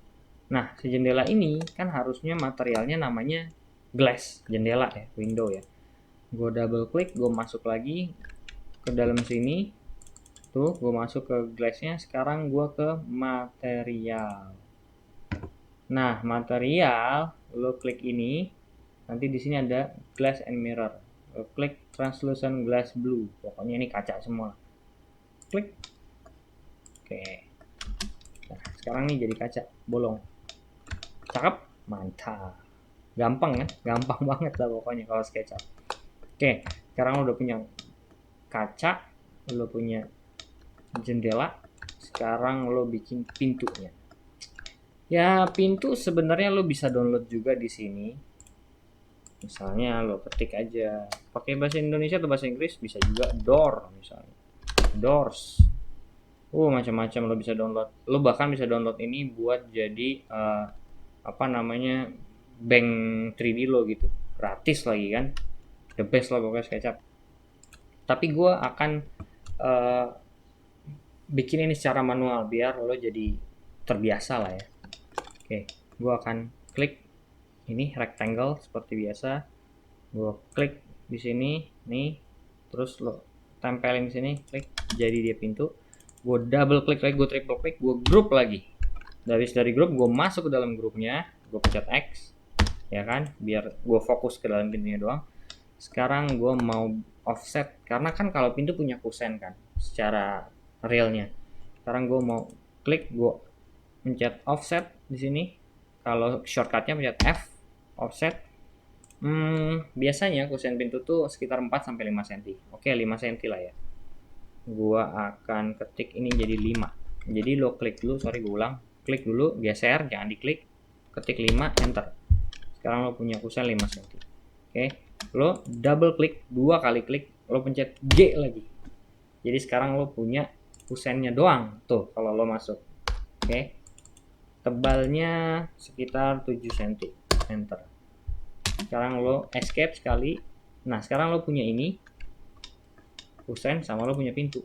Nah, si jendela ini kan harusnya materialnya namanya glass, jendela ya, window ya. Gue double klik, gue masuk lagi ke dalam sini. Tuh, gue masuk ke glassnya. Sekarang gue ke material. Nah, material, lo klik ini. Nanti di sini ada glass and mirror. Lo klik translucent glass blue. Pokoknya ini kaca semua. Klik. Oke. Nah, sekarang nih jadi kaca bolong. Cakep, mantap. Gampang kan? Gampang banget lah pokoknya kalau SketchUp. Oke, sekarang lo udah punya kaca, lo punya jendela. Sekarang lo bikin pintunya. Ya, pintu sebenarnya lo bisa download juga di sini. Misalnya lo ketik aja pakai bahasa Indonesia atau bahasa Inggris, bisa juga door misalnya. Doors. Macam-macam lo bisa download. Lo bahkan bisa download ini buat jadi apa namanya, bank 3D lo gitu. Gratis lagi kan. The best lah pokoknya SketchUp. Tapi gue akan bikin ini secara manual biar lo jadi terbiasa lah ya. Oke, gue akan klik ini rectangle seperti biasa. Gue klik di sini nih, terus lo tempelin di sini, klik, jadi dia pintu. Gue double klik lagi, gue triple klik, gue group lagi. Dari grup gue masuk ke dalam grupnya, gue pencet X, ya kan, biar gue fokus ke dalam pintunya doang. Sekarang gue mau offset, karena kan kalau pintu punya kusen kan, secara realnya. Sekarang gue mau klik, gue pencet offset di sini. Kalau shortcutnya pencet F, offset. Biasanya kusen pintu tuh sekitar 4 sampai 5 cm. Oke, 5 cm lah ya. Gua akan ketik ini jadi 5. Jadi lo klik dulu, sorry gue ulang. Klik dulu, geser, jangan diklik. Ketik 5, enter. Sekarang lo punya kusen 5 cm. Oke, lo double klik, 2 kali klik, lo pencet G lagi. Jadi sekarang lo punya kusennya doang. Tuh, kalau lo masuk. Oke. Tebalnya sekitar 7 cm. Enter. Sekarang lo escape sekali. Nah, sekarang lo punya ini kusen sama lo punya pintu.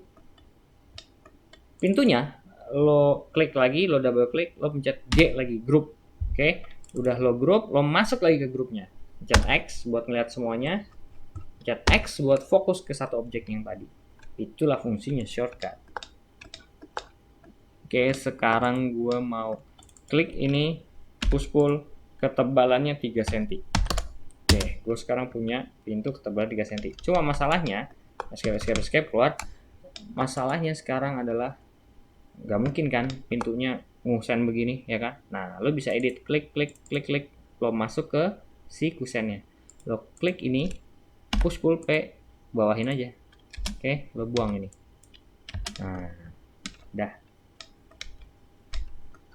Pintunya lo klik lagi, lo double klik, lo pencet G lagi, group. Oke, udah lo group, lo masuk lagi ke grupnya. Pencet X buat ngeliat semuanya. Pencet X buat fokus ke satu objek yang tadi. Itulah fungsinya shortcut. Oke, sekarang gue mau klik ini, push pull, ketebalannya 3 cm. Oke, gue sekarang punya pintu ketebalan 3 cm. Cuma masalahnya, escape keluar. Masalahnya sekarang adalah nggak mungkin kan pintunya ngusen begini ya kan. Nah, lo bisa edit, klik, lo masuk ke si kusennya, lo klik ini, push pull P, bawahin aja. Oke, lo buang ini. Nah, dah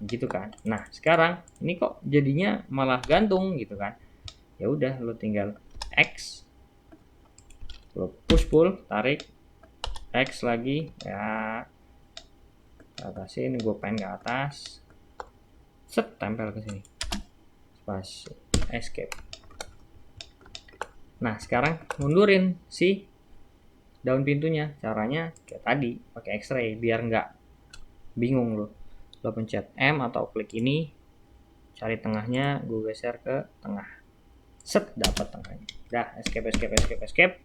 gitu kan. Nah, sekarang ini kok jadinya malah gantung gitu kan. Ya udah, lo tinggal X, lo push pull, tarik, X lagi ya, atasin, gue pengen ke atas, set, tempel ke sini, pas escape. Nah, sekarang mundurin si daun pintunya. Caranya kayak tadi, pakai X-ray biar nggak bingung lo. Lo pencet M atau klik ini, cari tengahnya, gue geser ke tengah, set, dapat tengahnya. Dah, escape.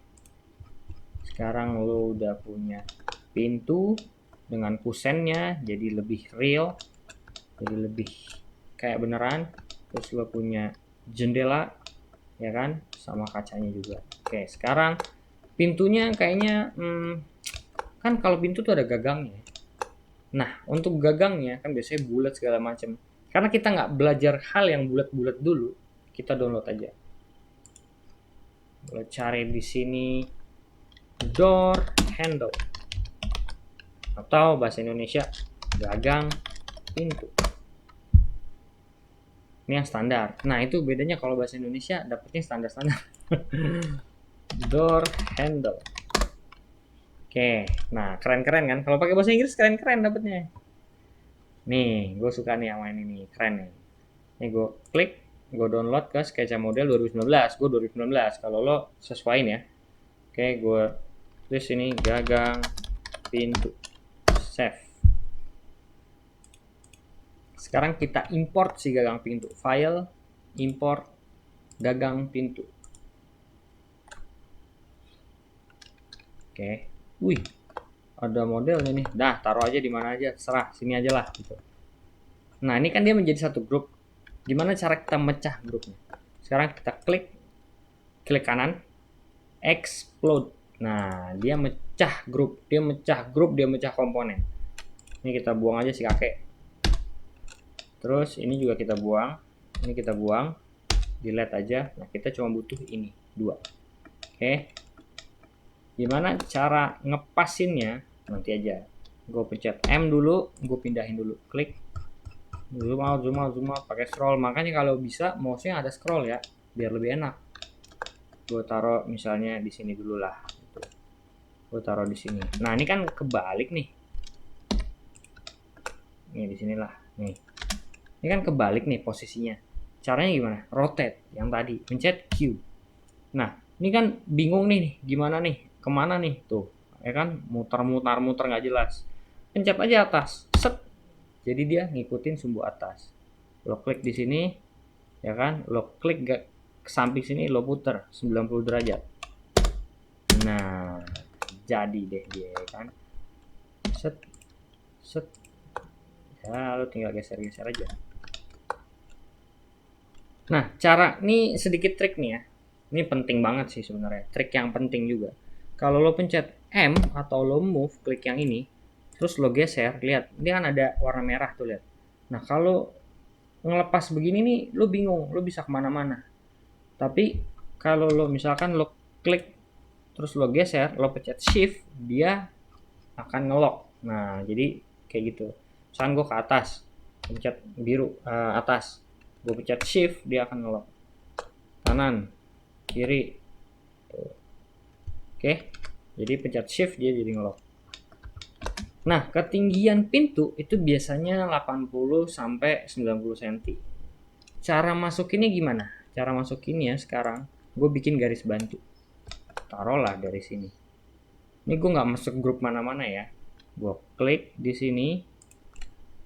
Sekarang lo udah punya pintu dengan kusennya, jadi lebih real, jadi lebih kayak beneran. Terus lo punya jendela ya kan, sama kacanya juga. Oke, sekarang pintunya kayaknya kan kalau pintu tuh ada gagangnya. Nah, untuk gagangnya kan biasanya bulat segala macam. Karena kita nggak belajar hal yang bulat-bulat dulu, kita download aja. Lo cari di sini door handle, atau bahasa Indonesia gagang pintu. Ini yang standar. Nah, itu bedanya kalau bahasa Indonesia dapetnya standar-standar. Door handle. Oke, nah keren-keren kan? Kalau pakai bahasa Inggris keren-keren dapetnya. Nih, gue suka nih yang main ini, keren nih. Nih gue klik, gue download ke Sketsa Model 2019. Gue 2019. Kalau lo sesuaiin ya. Oke, gue tulis ini gagang pintu. Save. Sekarang kita import si gagang pintu. File, import gagang pintu. Oke. Wih, ada modelnya nih. Dah, taruh aja di mana aja, serah, sini aja lah gitu. Nah, ini kan dia menjadi satu grup. Gimana cara kita mecah grupnya? Sekarang kita klik kanan, explode. Nah, dia mecah grup, dia mecah komponen. Ini kita buang aja si kakek. Terus ini juga kita buang, ini kita buang, delete aja. Nah, kita cuma butuh ini, 2. Oke. Gimana cara ngepasinnya? Nanti aja. Gue pencet M dulu, gue pindahin dulu, klik, zoom out, pakai scroll. Makanya kalau bisa mouse-nya ada scroll ya, biar lebih enak. Gue taruh misalnya di sini dulu lah. Gue taruh di sini. Nah, ini kan kebalik nih. Nih di sinilah. Nih. Ini kan kebalik nih posisinya. Caranya gimana? Rotate yang tadi, pencet Q. Nah, ini kan bingung nih, gimana nih? Kemana nih? Tuh, ya kan muter nggak jelas. Pencet aja atas, set. Jadi dia ngikutin sumbu atas. Lo klik di sini, ya kan? Lo klik ke samping sini, lo puter 90 derajat. Nah, jadi deh dia kan. Set, set. Ya, lo tinggal geser-geser aja. Nah, cara ini sedikit trik nih ya. Ini penting banget sih sebenarnya. Trik yang penting juga. Kalau lo pencet M atau lo move, klik yang ini, terus lo geser, lihat, dia kan ada warna merah tuh, lihat. Nah, kalau ngelepas begini nih, lo bingung, lo bisa kemana-mana. Tapi kalau lo misalkan lo klik, terus lo geser, lo pencet shift, dia akan ngelock. Nah, jadi kayak gitu. Misalkan gue ke atas, pencet biru atas, gue pencet shift, dia akan ngelock. Kanan, kiri. Tuh. Oke, jadi pencet shift dia jadi ngelock. Nah, ketinggian pintu itu biasanya 80 sampai 90 cm. Cara masukinnya gimana? Cara masukinnya sekarang gue bikin garis bantu. Taruhlah dari sini. Ini gue nggak masuk grup mana-mana ya. Gue klik di sini,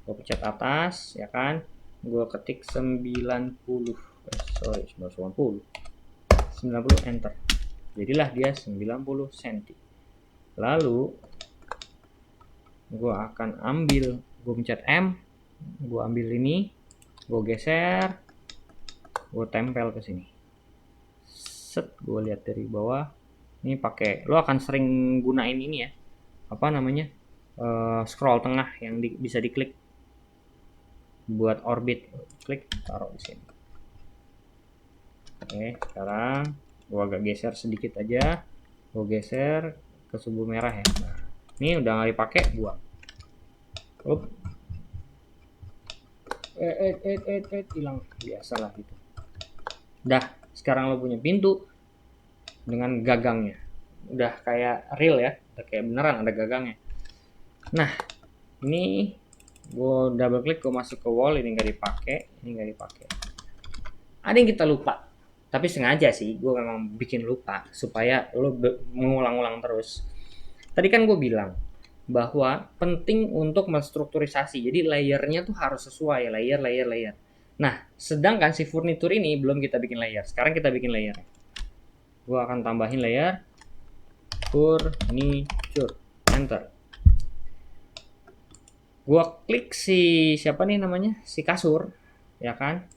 gue pencet atas, ya kan? Gue ketik 90, 90, enter. Jadilah dia 90 cm. Lalu gue akan ambil, gue pencet M, gue ambil ini, gue geser, gue tempel ke sini. Set, gue lihat dari bawah. Ini pakai, lo akan sering gunain ini ya, apa namanya, scroll tengah yang bisa diklik buat orbit. Klik, taruh di sini. Oke, sekarang gue agak geser sedikit aja, gue geser ke sumbu merah ya. Nah, ini udah nggak dipakai, buang. Hilang, biasalah gitu. Dah, sekarang lo punya pintu dengan gagangnya. Udah kayak real ya, udah kayak beneran ada gagangnya. Nah, ini gue double klik, gue masuk ke wall, ini nggak dipakai, ini nggak dipakai. Ada yang kita lupa, tapi sengaja sih gue memang bikin lupa supaya lo mengulang-ulang terus. Tadi kan gue bilang bahwa penting untuk menstrukturisasi, jadi layernya tuh harus sesuai, layer. Nah, sedangkan si furnitur ini belum kita bikin layer. Sekarang kita bikin layer. Gue akan tambahin layer furniture, enter. Gue klik si siapa nih namanya, si kasur, ya kan?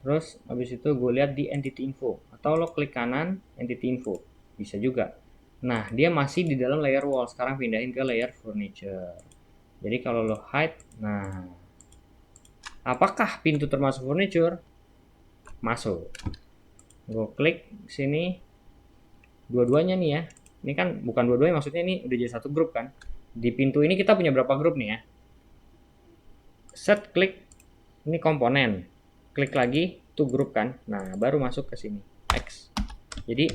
Terus habis itu gue lihat di entity info, atau lo klik kanan entity info, bisa juga. Nah, dia masih di dalam layer wall. Sekarang pindahin ke layer furniture. Jadi kalau lo hide, nah, apakah pintu termasuk furniture? Masuk. Gue klik sini, dua-duanya nih ya. Ini kan bukan dua-duanya, maksudnya ini udah jadi satu grup kan. Di pintu ini kita punya berapa grup nih ya? Set, klik, ini komponen. Klik lagi, tuh grup kan. Nah, baru masuk ke sini. X. Jadi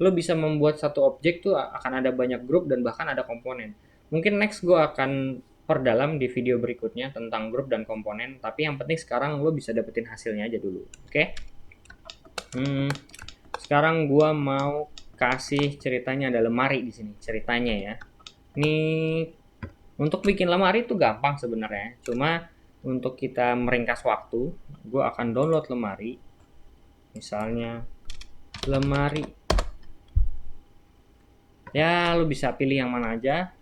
lo bisa membuat satu objek tuh akan ada banyak grup dan bahkan ada komponen. Mungkin next gue akan perdalam di video berikutnya tentang grup dan komponen. Tapi yang penting sekarang lo bisa dapetin hasilnya aja dulu. Oke? Sekarang gue mau kasih ceritanya ada lemari di sini. Ceritanya ya. Ini untuk bikin lemari itu gampang sebenarnya. Cuma untuk kita meringkas waktu, gue akan download lemari. Misalnya lemari. Ya, lu bisa pilih yang mana aja.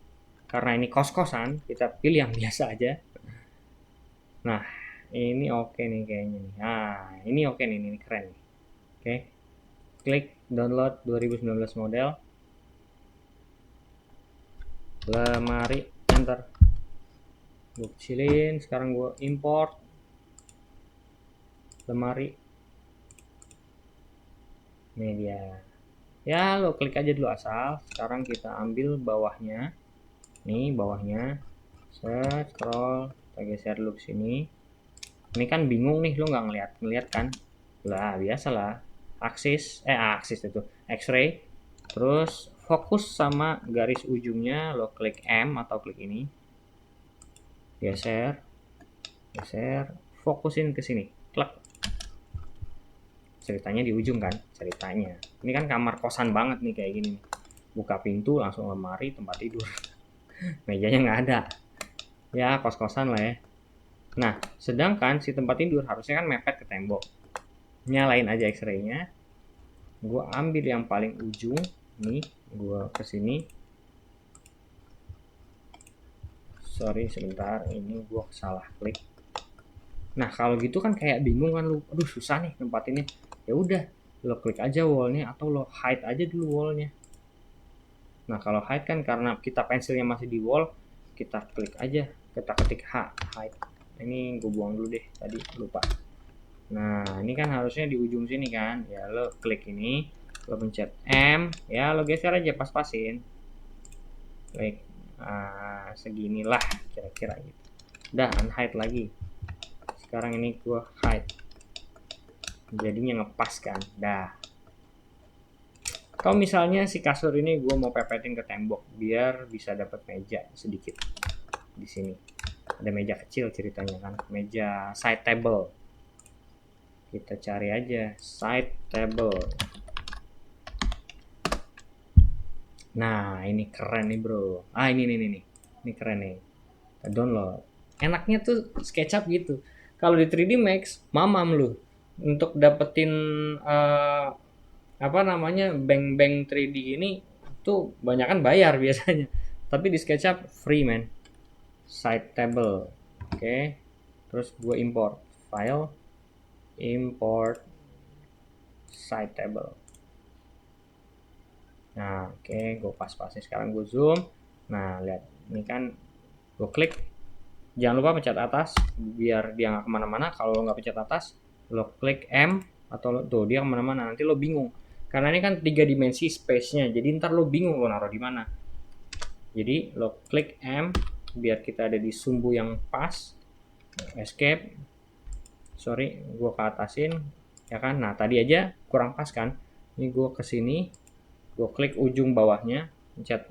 Karena ini kos-kosan, kita pilih yang biasa aja. Nah, ini oke nih kayaknya nih. Nah, ini oke nih, ini keren nih. Oke. Klik download 2019 model. Lemari, enter. Gue kecilin, sekarang gue import lemari. Ini dia. Ya, lo klik aja dulu asal. Sekarang kita ambil bawahnya. Nih bawahnya. Set, scroll, kita geser dulu ke sini. Ini kan bingung nih, lo nggak ngeliat kan? Lah, biasalah. Aksis itu, X-ray. Terus fokus sama garis ujungnya, lo klik M atau klik ini. Geser. Fokusin ke sini. Klik. Ceritanya di ujung kan, ceritanya. Ini kan kamar kosan banget nih kayak gini. Buka pintu langsung lemari tempat tidur. Mejanya nggak ada. Ya kos-kosan lah ya. Nah, sedangkan si tempat tidur harusnya kan mepet ke tembok. Nyalain aja X-ray-nya. Gue ambil yang paling ujung. Nih, gue kesini. Sorry sebentar, ini gue salah klik. Nah kalau gitu kan kayak bingung kan lu. Aduh susah nih tempat ini. Ya udah, lo klik aja wallnya atau lo hide aja dulu wallnya. Nah kalau hide kan karena kita pensilnya masih di wall, kita klik aja, kita ketik hide. Ini gue buang dulu deh, tadi lupa. Nah ini kan harusnya di ujung sini kan, ya lo klik ini, lo pencet M, ya lo geser aja pas-pasin. Klik, seginilah kira-kira gitu. Udah unhide lagi. Sekarang ini gue hide. Jadinya ngepas kan, dah. Kalau misalnya si kasur ini gue mau pepetin ke tembok biar bisa dapat meja sedikit di sini. Ada meja kecil ceritanya kan, meja side table. Kita cari aja side table. Nah ini keren nih bro. Ini keren nih. Kita download. Enaknya tuh SketchUp gitu. Kalau di 3D Max, mamam lu untuk dapetin apa namanya bank 3D ini tuh banyak kan bayar biasanya, tapi di SketchUp free man. Side table, oke. Terus gue import file, import side table. Nah oke, gue pas-pasin. Sekarang gue zoom. Nah lihat ini kan, gue klik. Jangan lupa pencet atas biar dia nggak kemana-mana. Kalau lo nggak pencet atas, lo klik M atau tuh dia kemana-mana, nanti lo bingung. Karena ini kan 3 dimensi space-nya, jadi ntar lo bingung lo naruh di mana. Jadi lo klik M biar kita ada di sumbu yang pas. Escape. Sorry, gue ke atasin, ya kan? Nah tadi aja kurang pas kan? Ini gue kesini, gue klik ujung bawahnya, pencet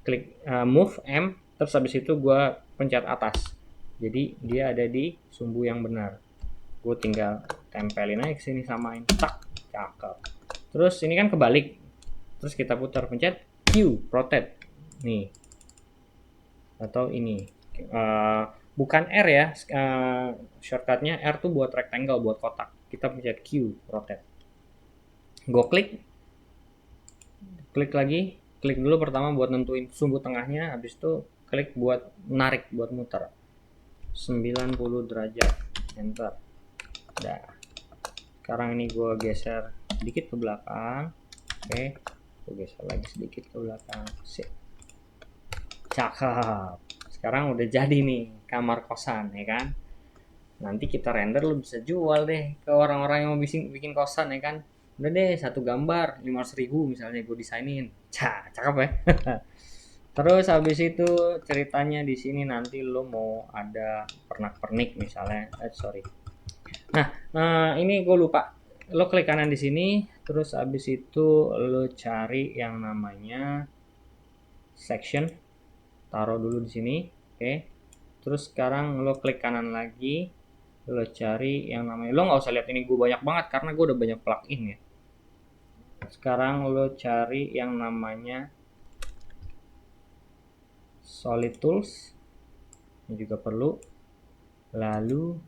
klik move M, terus habis itu gue pencet atas. Jadi dia ada di sumbu yang benar. Gue tinggal tempelin aja ke sini, samain, tak. Cakep. Terus ini kan kebalik. Terus kita putar, pencet Q, rotate. Nih. Atau ini. Bukan R ya. Shortcutnya R tuh buat rectangle, buat kotak. Kita pencet Q, rotate. Gue klik. Klik lagi. Klik dulu pertama buat nentuin sumbu tengahnya. Habis itu klik buat narik, buat muter. 90 derajat. Enter. Dah. Sekarang ini gue geser sedikit ke belakang. Oke, gue geser lagi sedikit ke belakang. Sip. Cakep. Sekarang udah jadi nih kamar kosan ya kan. Nanti kita render, lo bisa jual deh ke orang-orang yang mau bikin kosan ya kan. Udah deh, satu gambar 500.000 misalnya gue desainin. Cakep ya. Terus habis itu ceritanya di sini nanti lo mau ada pernak-pernik misalnya. Sorry. Nah, ini gue lupa. lo klik kanan di sini, terus abis itu lo cari yang namanya section, taruh dulu di sini, oke. Terus sekarang lo klik kanan lagi, lo cari yang namanya, lo nggak usah lihat ini gue banyak banget karena gue udah banyak plugin ya. Sekarang lo cari yang namanya Solid Tools, ini juga perlu. Lalu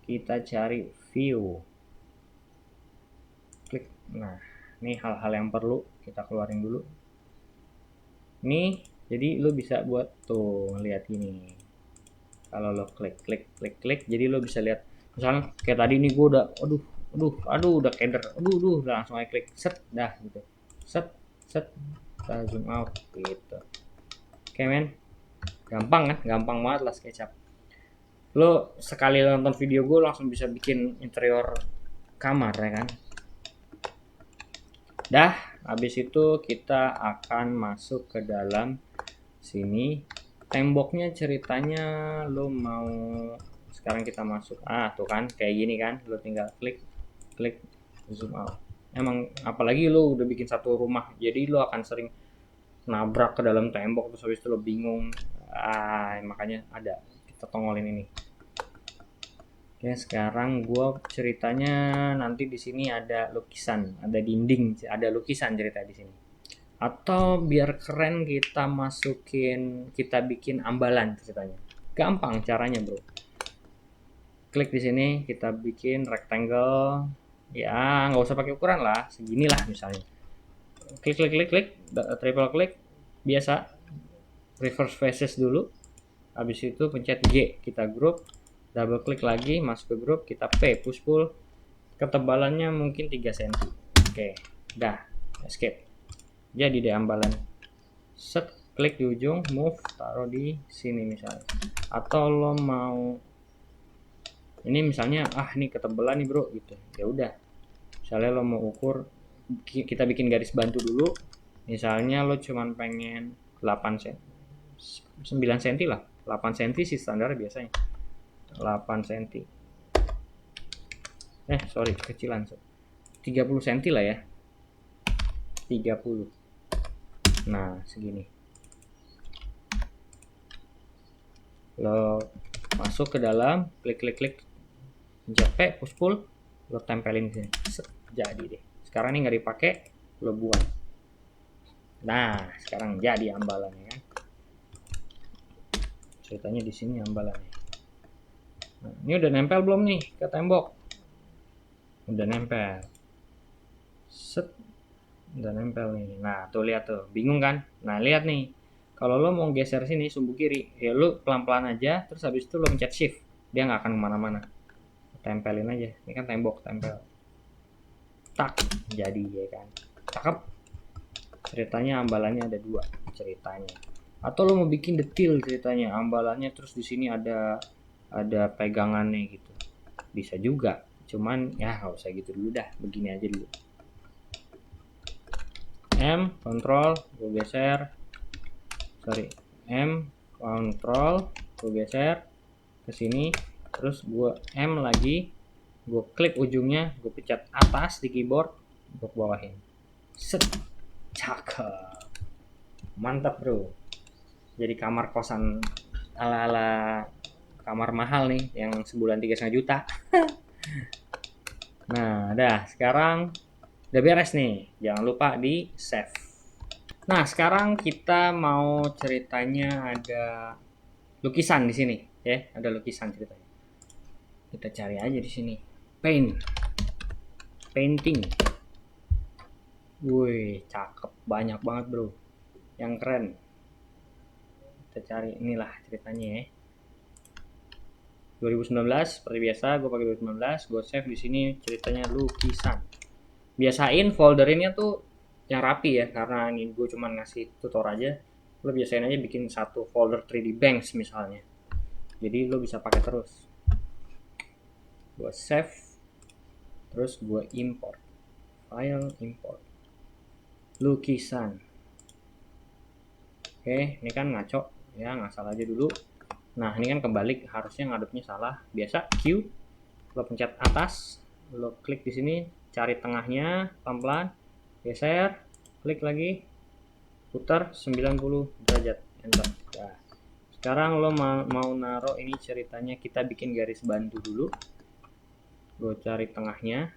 kita cari View, klik. Nah, ini hal-hal yang perlu kita keluarin dulu. Nih, jadi lo bisa buat tuh lihat ini. Kalau lo klik, jadi lo bisa lihat. Misalnya kayak tadi nih gue udah, aduh, udah keder, udah langsung aja klik, set, dah gitu, set, set, kita zoom out gitu. Oke men, gampang kan, gampang banget lah SketchUp. Lo sekali nonton video gue langsung bisa bikin interior kamar ya kan. Dah, habis itu kita akan masuk ke dalam sini. Temboknya ceritanya lo mau, sekarang kita masuk, tuh kan kayak gini kan, lo tinggal klik zoom out. Emang apalagi lo udah bikin satu rumah, jadi lo akan sering nabrak ke dalam tembok terus habis itu lo bingung. Makanya ada kita tongolin ini. Oke, sekarang gua ceritanya nanti di sini ada lukisan, ada dinding, ada lukisan cerita di sini. Atau biar keren kita bikin ambalan ceritanya. Gampang caranya, Bro. Klik di sini, kita bikin rectangle. Ya, nggak usah pakai ukuran lah, segini lah misalnya. Klik, triple klik, biasa. Reverse faces dulu. Habis itu pencet G, kita group. Double klik lagi, masuk ke group, kita P, push pull. Ketebalannya mungkin 3 cm. Oke, dah, escape. Jadi deh ambalan. Set, klik di ujung, move, taruh di sini misalnya. Atau lo mau ini misalnya, ini ketebalan nih bro gitu, ya udah. Misalnya lo mau ukur, kita bikin garis bantu dulu. Misalnya lo cuman pengen 8 cm, 9 cm lah, 8 cm sih standar biasanya, 8 cm. Sorry, kecilan, 30 cm lah ya, 30. Nah, segini. Lo masuk ke dalam, klik, JP, push pull, lo tempelin sini. Jadi deh. Sekarang ini nggak dipakai, lo buang. Nah, sekarang jadi ambalannya kan. Ceritanya di sini ambalannya. Nah, ini udah nempel belum nih ke tembok? Udah nempel. Set. Udah nempel nih. Nah, tuh lihat tuh. Bingung kan? Nah, lihat nih. Kalau lo mau geser sini sumbu kiri, ya lo pelan-pelan aja, terus habis itu lo pencet shift. Dia nggak akan kemana-mana. Tempelin aja. Ini kan tembok, tempel. Tak, jadi ya kan. Cakep. Ceritanya ambalannya ada 2 ceritanya. Atau lo mau bikin detail ceritanya, ambalannya terus di sini ada pegangannya gitu. Bisa juga. Cuman ya nggak usah gitu dulu dah, begini aja dulu. M, kontrol, gue geser. M, kontrol, gue geser ke sini. Terus gue M lagi, gue klik ujungnya, gue pencet atas di keyboard, gue bawahin. Set, cakep, mantap bro. Jadi kamar kosan ala-ala kamar mahal nih, yang sebulan 3,5 juta. Nah, dah sekarang udah beres nih. Jangan lupa di save. Nah, sekarang kita mau ceritanya ada lukisan di sini, ya. Ada lukisan ceritanya. Kita cari aja di sini. Painting. Wih, cakep, banyak banget bro. Yang keren. Kita cari, inilah ceritanya ya. 2019 seperti biasa, gue pakai 2019. Gue save di sini ceritanya lukisan. Biasain folderinnya tuh yang rapi ya, karena ini gue cuma ngasih tutor aja. Lo biasain aja bikin satu folder 3D Banks misalnya, jadi lo bisa pakai terus. Gue save, terus gue import, file import lukisan. Oke, ini kan ngaco ya, ngasal aja dulu. Nah, ini kan kebalik, harusnya ngadepnya salah. Biasa Q, lo pencet atas, lo klik di sini, cari tengahnya pelan-pelan, geser, klik lagi, putar 90 derajat, enter. Nah, sekarang lo mau naruh ini, ceritanya kita bikin garis bantu dulu. Gue cari tengahnya,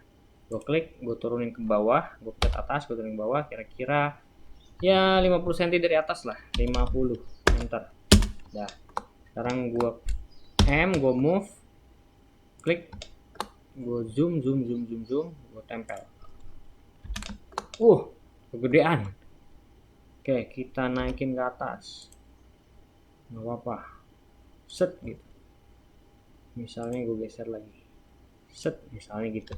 gue klik, gue turunin ke bawah, gue pencet atas, gue turunin ke bawah, kira-kira ya 50 cm dari atas lah, 50, enter. Nah, sekarang gue gue move, klik, gue zoom, gue tempel. Kegedean. Oke, kita naikin ke atas, nggak apa-apa, set gitu. Misalnya gue geser lagi, set, misalnya gitu.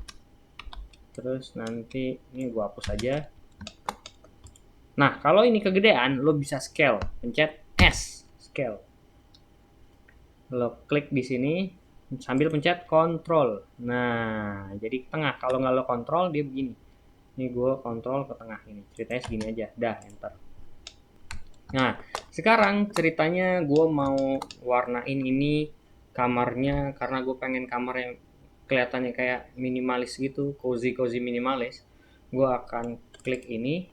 Terus nanti ini gue hapus aja. Nah, kalau ini kegedean, lo bisa scale, pencet S, scale. Lo klik di sini sambil pencet kontrol. Nah, jadi tengah. Kalau nggak lo kontrol, dia begini. Ini gue kontrol ke tengah ini. Ceritanya segini aja. Dah, enter. Nah, sekarang ceritanya gue mau warnain ini kamarnya, karena gue pengen kamar yang kelihatannya kayak minimalis gitu, cozy minimalis. Gue akan klik ini.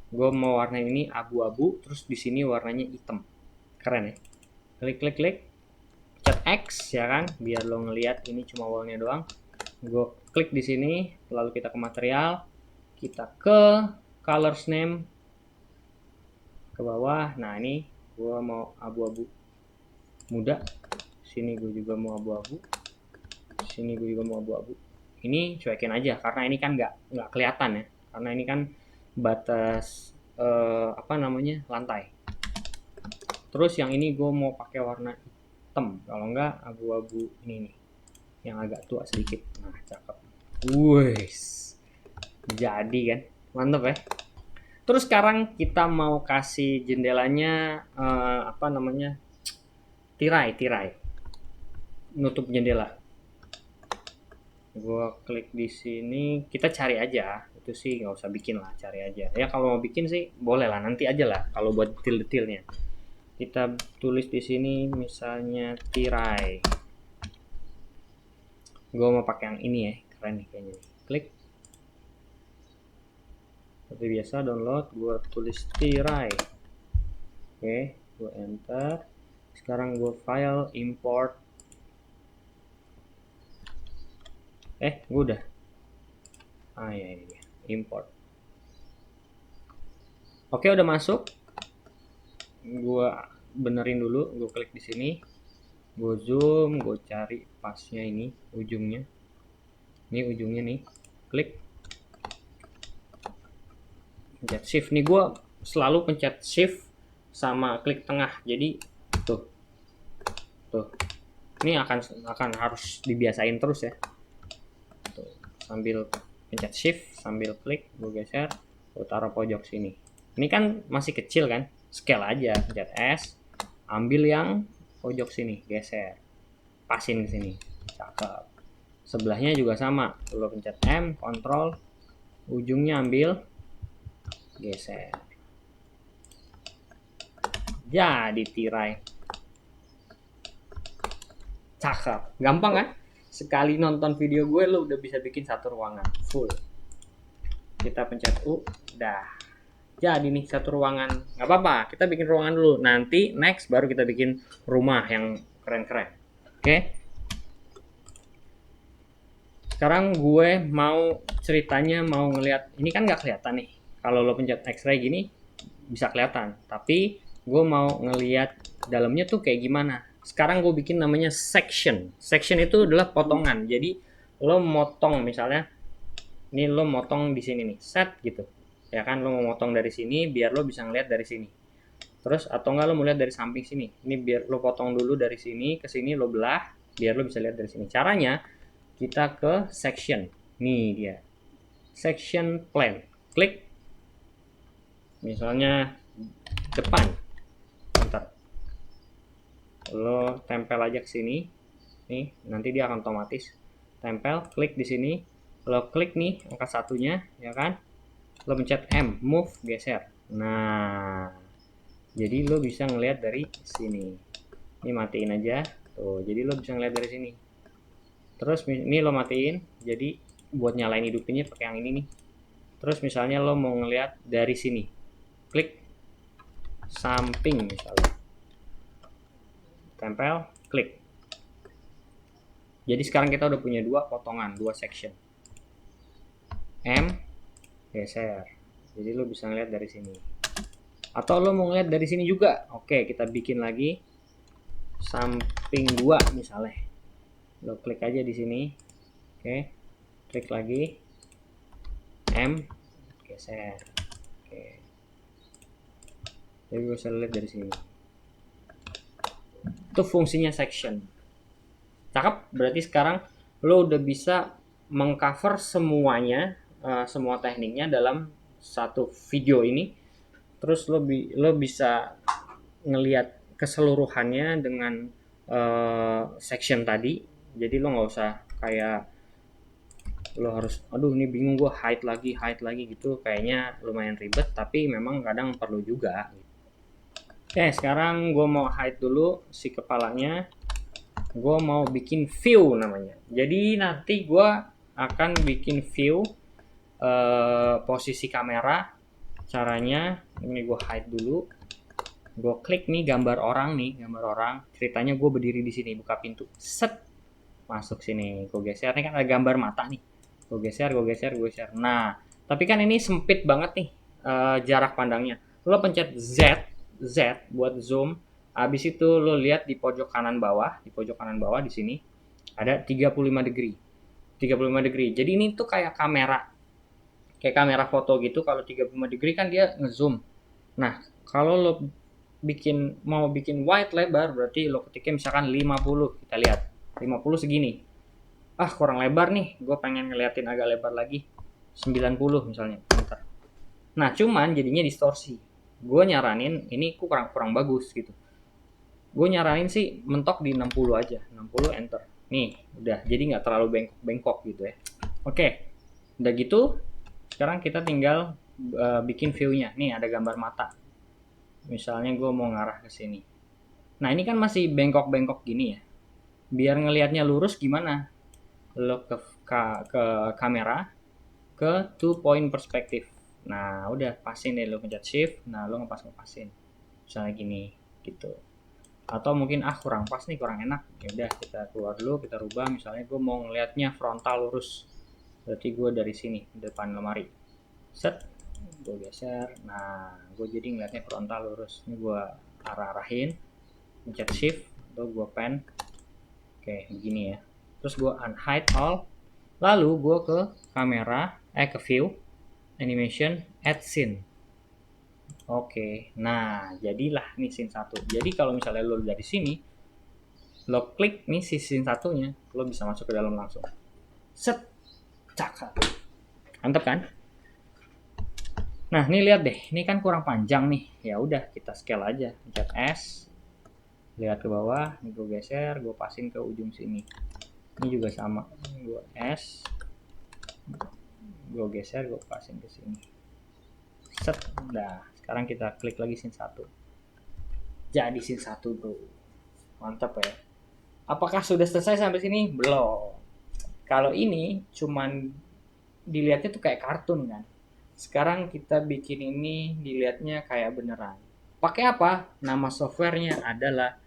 Gue mau warnain ini abu-abu, terus di sini warnanya hitam. Keren ya? Klik, pencet X ya kan, biar lo ngelihat ini cuma wallnya doang. Gue klik di sini, lalu kita ke material, kita ke colors name, ke bawah. Nah, ini gue mau abu-abu muda, sini gue juga mau abu-abu, sini gue juga mau abu-abu. Ini cuekin aja karena ini kan nggak kelihatan ya, karena ini kan batas lantai. Terus yang ini gue mau pakai warna hitam, kalau enggak abu-abu ini nih, yang agak tua sedikit. Nah, cakep. Wes, jadi kan, mantep ya. Terus sekarang kita mau kasih jendelanya tirai, nutup jendela. Gue klik di sini, kita cari aja. Itu sih nggak usah bikin lah, cari aja. Ya kalau mau bikin sih boleh lah, nanti aja lah. Kalau buat detail-detailnya, kita tulis di sini misalnya tirai. Gue mau pakai yang ini ya, keren nih kayaknya. Klik. Seperti biasa download, gue tulis tirai. Oke, gue enter. Sekarang gue file import. Gue udah. Ya ini dia, import. Oke, udah masuk. Gue benerin dulu, gue klik di sini. Gue zoom, gue cari pasnya ini, ujungnya. Ini ujungnya nih. Klik. Pencet shift. Nih gue selalu pencet shift sama klik tengah. Jadi tuh. Ini akan harus dibiasain terus ya. Tuh, sambil pencet shift, sambil klik, gue geser, gue taruh pojok sini. Ini kan masih kecil kan, scale aja, pencet S, ambil yang pojok sini, geser, pasin ke sini, cakep. Sebelahnya juga sama, lo pencet M, kontrol, ujungnya ambil, geser. Jadi tirai. Cakep, gampang kan? Sekali nonton video gue lo udah bisa bikin satu ruangan full. Kita pencet U, dah jadi nih satu ruangan. Nggak apa-apa, kita bikin ruangan dulu, nanti next baru kita bikin rumah yang keren-keren. Oke, sekarang gue mau ceritanya mau ngeliat, ini kan nggak kelihatan nih, kalau lo pencet X-ray gini bisa kelihatan, tapi gue mau ngeliat dalamnya tuh kayak gimana. Sekarang gue bikin namanya section. Section itu adalah potongan. Jadi lo motong, misalnya ini lo motong di sini nih, set gitu ya kan, lo mau motong dari sini biar lo bisa ngeliat dari sini. Terus atau enggak lo mau lihat dari samping sini, ini biar lo potong dulu dari sini ke sini, lo belah biar lo bisa lihat dari sini. Caranya kita ke section, nih dia section plan, klik misalnya depan, ntar lo tempel aja ke sini nih, nanti dia akan otomatis tempel. Klik di sini, lo klik nih angka satunya ya kan, lo pencet M, move, geser. Nah, jadi lo bisa ngelihat dari sini. Ini matiin aja tuh, jadi lo bisa ngelihat dari sini. Terus ini lo matiin, jadi buat nyalain hidupinnya pakai yang ini nih. Terus misalnya lo mau ngeliat dari sini, klik samping misalnya, tempel, klik. Jadi sekarang kita udah punya dua potongan, dua section. M, geser. Jadi lo bisa ngeliat dari sini. Atau lo mau ngeliat dari sini juga. Oke, kita bikin lagi samping 2 misalnya. Lo klik aja di sini. Oke, klik lagi. M, geser. Oke. Jadi bisa lihat dari sini. Itu fungsinya section. Cakep, berarti sekarang lo udah bisa mengcover semuanya, semua tekniknya dalam satu video ini. Terus lo bisa ngelihat keseluruhannya dengan section tadi. Jadi lo nggak usah kayak lo harus aduh ini bingung gue hide lagi gitu, kayaknya lumayan ribet, tapi memang kadang perlu juga. Oke, sekarang gue mau hide dulu si kepalanya. Gue mau bikin view namanya. Jadi nanti gue akan bikin view posisi kamera. Caranya ini gue hide dulu. Gue klik nih gambar orang. Ceritanya gue berdiri di sini, buka pintu. Set, masuk sini. Gue geser. Ini kan ada gambar mata nih. Gue geser. Nah, tapi kan ini sempit banget nih jarak pandangnya. Lo pencet Z buat zoom. Habis itu lo lihat di pojok kanan bawah, di sini ada 35 degree. 35 degree. Jadi ini tuh kayak kamera foto gitu. Kalau 35 degree kan dia ngezoom. Nah, kalau lo mau bikin wide lebar, berarti lo ketiknya misalkan 50. Kita lihat 50 segini. Kurang lebar nih, gue pengen ngeliatin agak lebar lagi, 90 misalnya. Bentar. Nah, cuman jadinya distorsi. Gue nyaranin ini kurang bagus gitu. Gue nyaranin sih mentok di 60 aja, 60 enter. Nih, udah jadi nggak terlalu bengkok gitu ya. Oke, udah gitu. Sekarang kita tinggal bikin view-nya. Nih ada gambar mata. Misalnya gue mau ngarah ke sini. Nah ini kan masih bengkok-bengkok gini ya. Biar ngelihatnya lurus gimana? Lo ke kamera, ke 2 point perspective. Nah udah pasin deh, lo pencet shift. Nah lo ngepasin. Misalnya gini gitu. Atau mungkin kurang pas nih, kurang enak. Ya udah kita keluar dulu, kita rubah. Misalnya gue mau ngelihatnya frontal lurus. Berarti gue dari sini depan lemari. Set, gue geser. Nah gue jadi ngeliatnya frontal lurus. Ini gue arahin, pencet shift atau gue pen. Oke, begini ya. Terus gue unhide all. Lalu gue ke kamera, ke view, animation, add scene. Oke, nah jadilah nih scene 1. Jadi kalau misalnya lo dari sini, lo klik nih si scene 1-nya, lo bisa masuk ke dalam langsung. Set, cakep. Mantap kan? Nah, ini lihat deh, ini kan kurang panjang nih. Ya udah, kita scale aja. Pencet S. Lihat ke bawah, ini gue geser, gue pasin ke ujung sini. Ini juga sama. Gue S. Gue geser, gue pasin ke sini. Set. Nah, sekarang kita klik lagi scene 1. Jadi scene 1, bro. Mantap ya. Apakah sudah selesai sampai sini? Belum. Kalau ini cuman dilihatnya tuh kayak kartun kan. Sekarang kita bikin ini dilihatnya kayak beneran. Pakai apa? Nama softwarenya adalah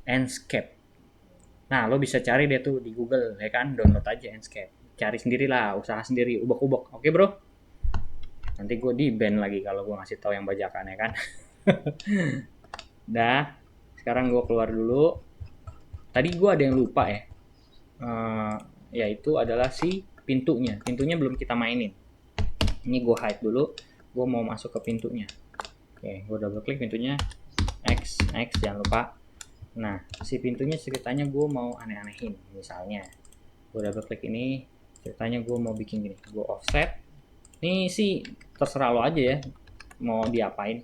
Enscape. Nah, lo bisa cari deh tuh di Google ya kan, download aja Enscape. Cari sendirilah, usaha sendiri, ubek-ubek. Oke, bro? Nanti gue di-ban lagi kalau gue ngasih tahu yang bajakan ya kan. Dah, sekarang gue keluar dulu. Tadi gue ada yang lupa ya. Yaitu adalah si pintunya. Pintunya belum kita mainin. Ini gue hide dulu. Gue mau masuk ke pintunya. Oke, gue double klik pintunya. X, jangan lupa. Nah, si pintunya ceritanya gue mau aneh-anehin. Misalnya, gue double klik ini. Ceritanya gue mau bikin gini. Gue offset. Ini sih terserah lo aja ya. Mau diapain.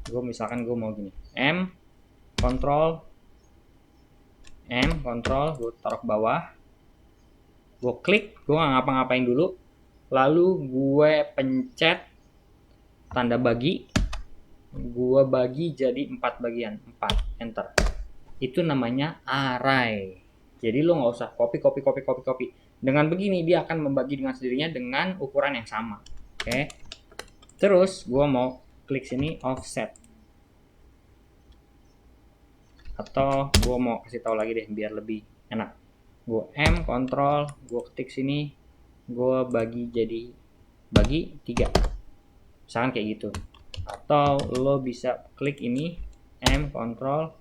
Gue misalkan gue mau gini. M, control, gue taruh ke bawah. Gue klik, gue nggak ngapa-ngapain dulu. Lalu gue pencet tanda bagi. Gue bagi jadi 4 bagian. 4, enter. Itu namanya array. Jadi lo nggak usah copy. Dengan begini dia akan membagi dengan sendirinya dengan ukuran yang sama. Oke. Terus gue mau klik sini offset. Atau gue mau kasih tahu lagi deh biar lebih enak. Gue M kontrol, gue ketik sini, gue bagi 3. Misalkan kayak gitu. Atau lo bisa klik ini M kontrol,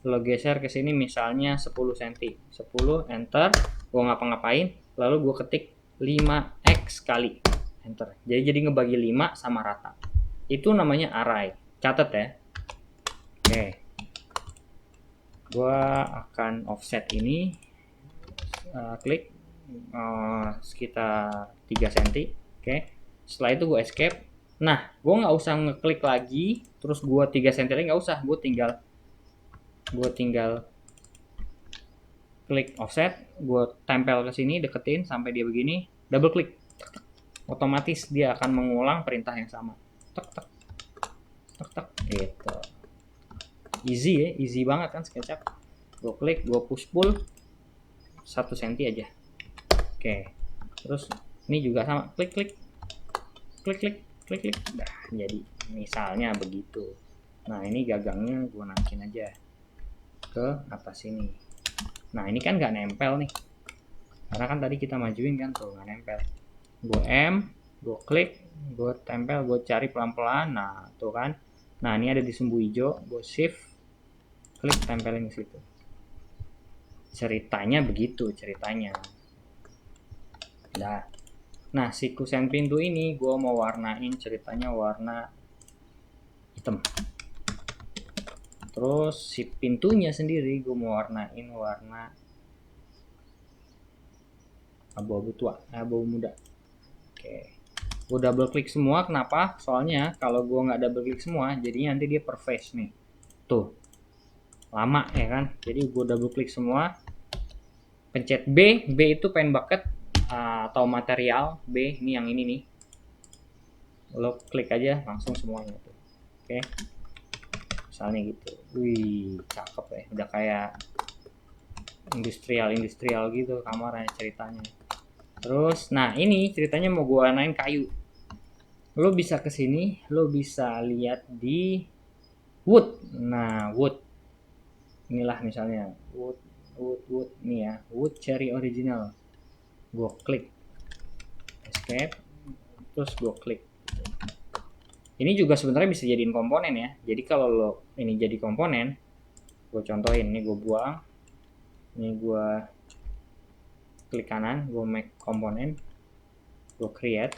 lo geser ke sini misalnya 10 cm. 10 enter, gue ngapa-ngapain, lalu gue ketik 5x kali enter. Jadi ngebagi 5 sama rata. Itu namanya array. Catat ya. Oke. Gue akan offset ini, klik sekitar 3 cm. Oke. Setelah itu gue escape. Nah, gue nggak usah ngeklik lagi, terus gue 3 cm lagi nggak usah. Gue tinggal klik offset, gue tempel ke sini, deketin sampai dia begini, double klik, otomatis dia akan mengulang perintah yang sama. Tek tek tek tek gitu. Easy ya, easy banget kan SketchUp. Gue klik, gue push pull 1 cm aja. Oke. Terus ini juga sama, klik klik klik klik klik klik. Nah, jadi misalnya begitu. Nah, ini gagangnya gue naikin aja ke atas sini. Nah, ini kan nggak nempel nih, karena kan tadi kita majuin kan tuh, nggak nempel. Gue M, gue klik, gue tempel, gue cari pelan-pelan. Nah, tuh kan. Nah, ini ada di sumbu hijau, gue shift, klik, tempelin ke situ. Ceritanya begitu, ceritanya. Nah, si kusen pintu ini gue mau warnain ceritanya warna hitam. Terus si pintunya sendiri gue mau warnain warna abu-abu tua, abu muda. Oke. Gue double klik semua, kenapa? Soalnya kalau gue nggak double klik semua, jadinya nanti dia per face nih. Tuh. Lama ya kan? Jadi gue double klik semua. Pencet B, B itu pen bucket atau material. B ini yang ini nih. Lo klik aja langsung semuanya tuh. Oke. Misalnya gitu. Wih, cakep ya. Udah kayak industrial gitu kamarnya ceritanya. Terus, nah ini ceritanya mau gue warnain kayu. Lo bisa kesini, lo bisa lihat di wood. Nah, wood. Inilah misalnya wood nih ya, wood cherry original. Gue klik escape, terus gue klik. Ini juga sebenarnya bisa jadiin komponen ya. Jadi kalau lo ini jadi komponen, gue contohin, ini gue buang, ini gue klik kanan, gue make komponen, gue create,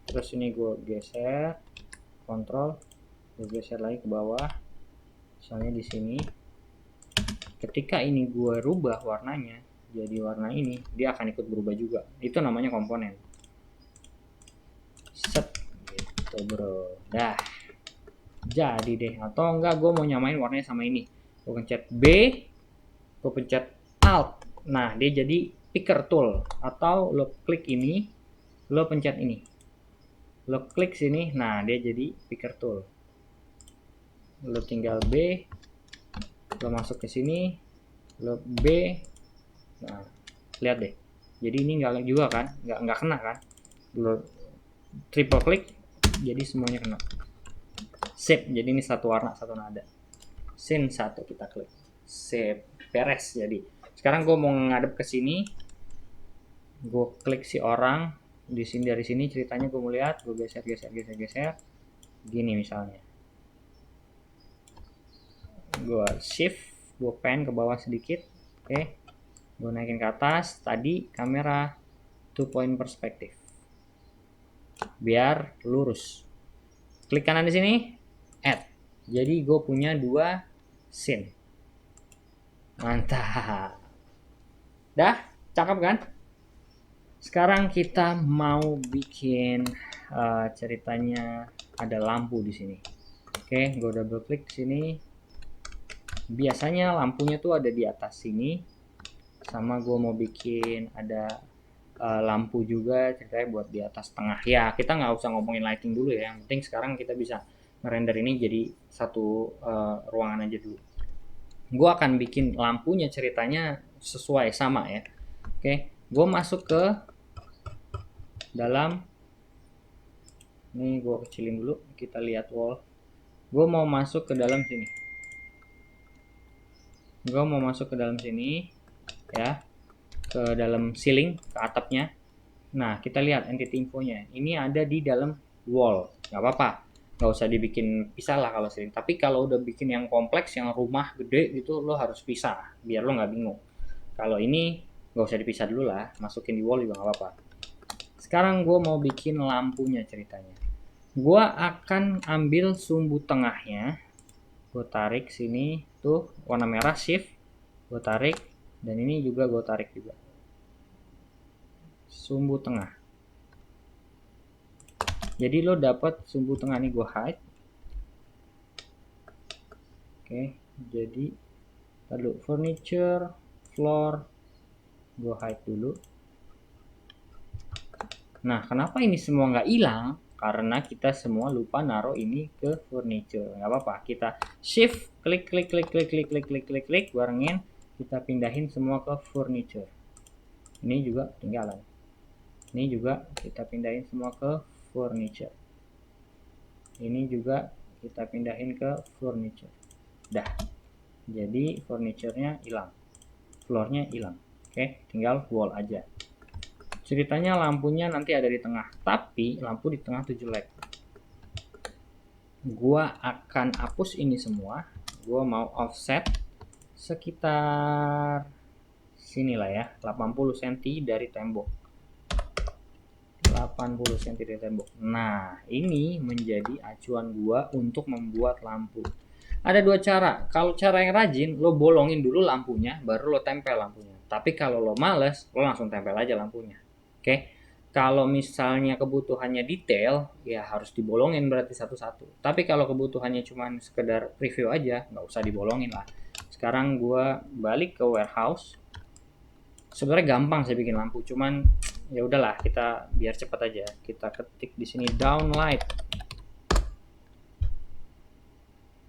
terus ini gue geser, kontrol, gue geser lagi ke bawah, misalnya di sini. Ketika ini gue rubah warnanya jadi warna ini, dia akan ikut berubah juga. Itu namanya komponen. Set gitu bro. Dah jadi deh. Atau enggak gue mau nyamain warnanya sama ini, gue pencet B, gue pencet Alt. Nah dia jadi picker tool. Atau lo klik ini, lo pencet ini, lo klik sini, nah dia jadi picker tool. Lo tinggal B, lo masuk ke sini, lo B. Nah lihat deh, jadi ini nggak juga kan, nggak kena kan. Lo triple klik, jadi semuanya kena. Save, jadi ini satu warna satu nada. Scene 1 kita klik, save, beres. Jadi sekarang gue mau ngadep ke sini, gue klik si orang di sini, dari sini ceritanya gue mau lihat, gue geser gini misalnya. Gue shift, gue pen ke bawah sedikit, oke, gue naikin ke atas. Tadi kamera 2 point perspektif biar lurus. Klik kanan di sini, add. Jadi gue punya 2 scene. Mantap. Dah, cakep kan? Sekarang kita mau bikin ceritanya ada lampu di sini. Oke, gue double klik sini. Biasanya lampunya tuh ada di atas sini. Sama gue mau bikin ada lampu juga ceritanya buat di atas tengah. Ya, kita nggak usah ngomongin lighting dulu ya. Yang penting sekarang kita bisa ngerender ini jadi satu ruangan aja dulu. Gue akan bikin lampunya ceritanya sesuai sama ya. Oke, gue masuk ke dalam, ini gue kecilin dulu, kita lihat wall. Gue mau masuk ke dalam sini. Gue mau masuk ke dalam sini ya, ke dalam ceiling, ke atapnya. Nah, kita lihat entity infonya. Ini ada di dalam wall. Nggak apa-apa. Nggak usah dibikin pisah lah kalau ceiling. Tapi kalau udah bikin yang kompleks, yang rumah gede gitu, lo harus pisah. Biar lo nggak bingung. Kalau ini nggak usah dipisah dulu lah. Masukin di wall juga nggak apa-apa. Sekarang gue mau bikin lampunya ceritanya. Gue akan ambil sumbu tengahnya. Gue tarik sini. Tuh, warna merah, shift. Gue tarik. Dan ini juga gue tarik juga. Sumbu tengah. Jadi lo dapat sumbu tengah ini gue hide. Oke, jadi lalu furniture, floor, gue hide dulu. Nah, kenapa ini semua nggak hilang? Karena kita semua lupa naruh ini ke furniture. Nggak apa-apa, kita shift, klik, klik, klik, klik, klik, klik, klik, klik, klik, barengin, kita pindahin semua ke furniture. Ini juga ketinggalan. Ini juga kita pindahin semua ke furniture. Ini juga kita pindahin ke furniture. Dah, jadi furniture-nya hilang, floor-nya hilang. Oke, tinggal wall aja. Ceritanya lampunya nanti ada di tengah, tapi lampu di tengah tuh jelek. Gua akan hapus ini semua. Gua mau offset sekitar sinilah ya, 80 cm dari tembok. 80 cm dari tembok. Nah, ini menjadi acuan gua untuk membuat lampu. Ada dua cara. Kalau cara yang rajin, lo bolongin dulu lampunya, baru lo tempel lampunya. Tapi kalau lo males, lo langsung tempel aja lampunya. Oke? Kalau misalnya kebutuhannya detail, ya harus dibolongin berarti satu-satu. Tapi kalau kebutuhannya cuma sekedar preview aja, nggak usah dibolongin lah. Sekarang gua balik ke warehouse. Sebenarnya gampang saya bikin lampu, cuman ya udahlah, kita biar cepat aja. Kita ketik di sini downlight.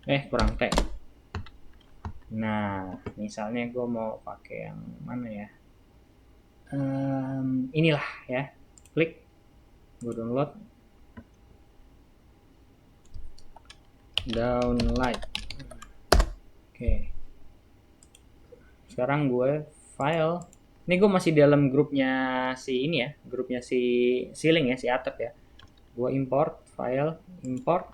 Kurang T. Nah, misalnya gue mau pakai yang mana ya? Inilah ya. Klik, gue download. Downlight. Oke. Sekarang gue file. Ini gue masih dalam grupnya si ini ya, grupnya si ceiling ya, si atap ya. Gue import file, import.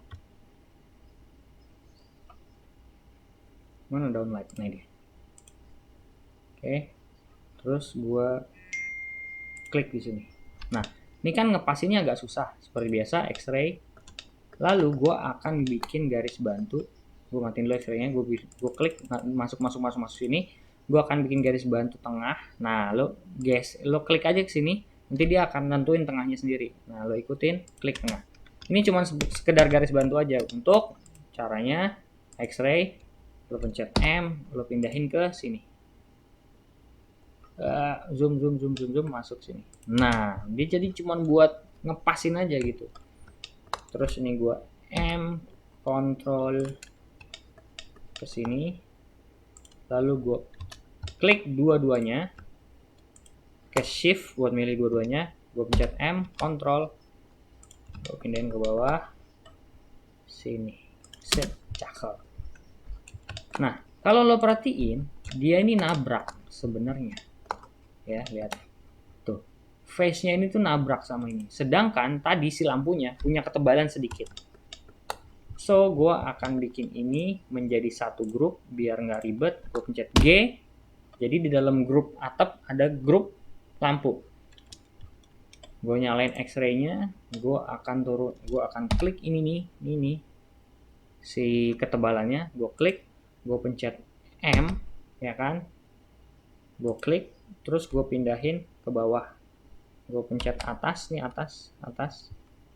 Mana downlight? Nah dia. Oke. Terus gue klik di sini. Nah, ini kan ngepasinnya agak susah. Seperti biasa, X-ray. Lalu gue akan bikin garis bantu. Gue matiin dulu X-ray-nya. Gue klik masuk sini. Gue akan bikin garis bantu tengah. Nah, lo klik aja ke sini. Nanti dia akan nentuin tengahnya sendiri. Nah, lo ikutin, klik tengah. Ini cuma sekedar garis bantu aja. Untuk caranya X-ray, lo pencet M, lo pindahin ke sini. Zoom masuk sini. Nah, dia jadi cuma buat ngepasin aja gitu. Terus ini gua M, kontrol ke sini, lalu gua klik dua-duanya, ke shift buat milih dua-duanya, gua pencet M, kontrol, gua pindahin ke bawah sini. Set, cakep. Nah, kalau lo perhatiin, dia ini nabrak sebenarnya. Ya, lihat tuh, face-nya ini tuh nabrak sama ini, sedangkan tadi si lampunya punya ketebalan sedikit. So gue akan bikin ini menjadi satu grup biar nggak ribet. Gue pencet G, jadi di dalam grup atap ada grup lampu. Gue nyalain X-ray-nya, gue akan klik ini nih, ini si ketebalannya, gue klik, gue pencet M, ya kan, gue klik, terus gue pindahin ke bawah, gue pencet atas nih, atas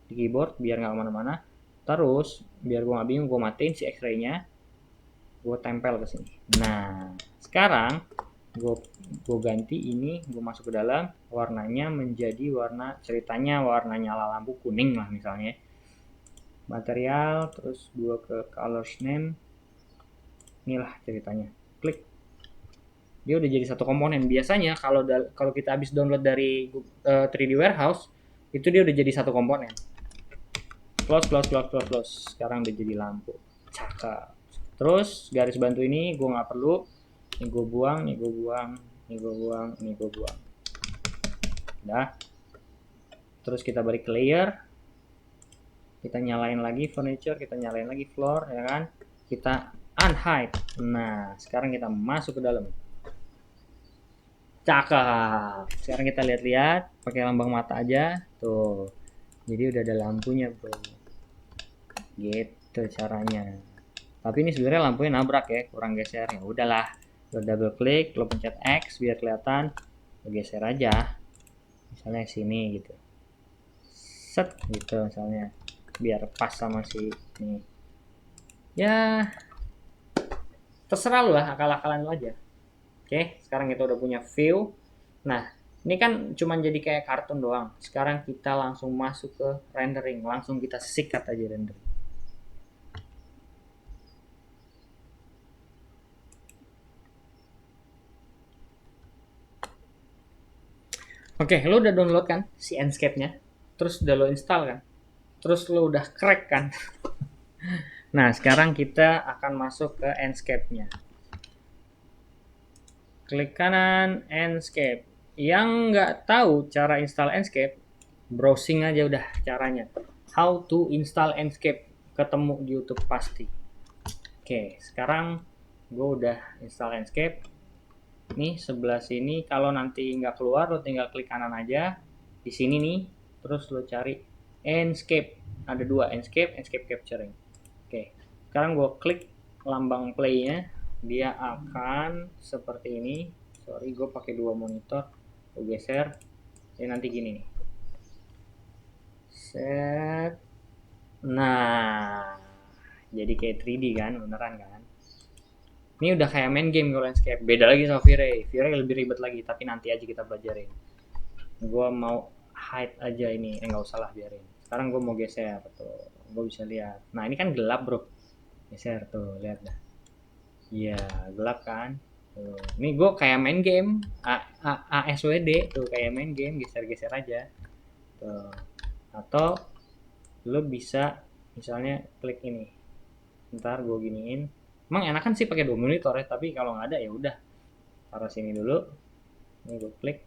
di keyboard biar nggak kemana-mana. Terus biar gue nggak bingung, gue matiin si X-ray-nya, gue tempel ke sini. Nah, sekarang gue ganti ini, gue masuk ke dalam, warnanya menjadi warna, ceritanya warna nyala lampu kuning lah misalnya. Material, terus gue ke colors name, inilah ceritanya, klik. dia udah jadi satu komponen. Biasanya kalau kita habis download dari 3D Warehouse, itu dia udah jadi satu komponen. Close. Sekarang udah jadi lampu. Cakep. Terus garis bantu ini gue nggak perlu. Ini gue buang, ini gue buang, ini gue buang, ini gue buang. Udah. Terus kita balik ke layer. Kita nyalain lagi furniture, kita nyalain lagi floor, ya kan? Kita unhide. Nah, sekarang kita masuk ke dalam. Cakep. Sekarang kita lihat-lihat pakai lambang mata aja. Tuh. Jadi udah ada lampunya, bro. Gitu caranya. Tapi ini sebenarnya lampunya nabrak ya, kurang geser. Ya udahlah. Lo double klik, lo pencet X biar kelihatan. Lo geser aja. Misalnya sini gitu. Set gitu misalnya. Biar pas sama si ini. Ya, terserah lu lah, akal-akalan lu aja. Oke, sekarang kita udah punya view. Nah, ini kan cuma jadi kayak kartun doang. Sekarang kita langsung masuk ke rendering. Langsung kita sikat aja rendering. Oke, lo udah download kan si Enscape-nya? Terus udah lo install kan? Terus lo udah crack kan? Nah, sekarang kita akan masuk ke Enscape-nya. Klik kanan, Enscape. Yang nggak tahu cara install Enscape, browsing aja udah caranya. How to install Enscape. Ketemu di YouTube pasti. Oke, sekarang gue udah install Enscape. Nih, sebelah sini. Kalau nanti nggak keluar, lo tinggal klik kanan aja. Di sini nih, terus lo cari Enscape. Ada dua, Enscape Capturing. Oke, sekarang gue klik lambang play-nya. Dia akan seperti ini. Sorry, gue pakai dua monitor. Gue geser. Jadi nanti gini nih. Set. Nah, jadi kayak 3D kan, beneran kan? Ini udah kayak main game kalau landscape. Beda lagi sama V-Ray. V-Ray lebih ribet lagi, tapi nanti aja kita pelajarin. Gue mau hide aja ini, nggak usah lah biarin. Sekarang gue mau geser tuh, gue bisa lihat. Nah ini kan gelap bro, geser tuh, lihat dah. Iya gelap kan. Tuh. Ini gue kayak main game, ASWD tuh kayak main game, geser-geser aja. Tuh. Atau lo bisa misalnya klik ini. Ntar gue giniin. Emang enakan sih pakai dua monitor ya, tapi kalau nggak ada ya udah taruh sini dulu. Ini gue klik.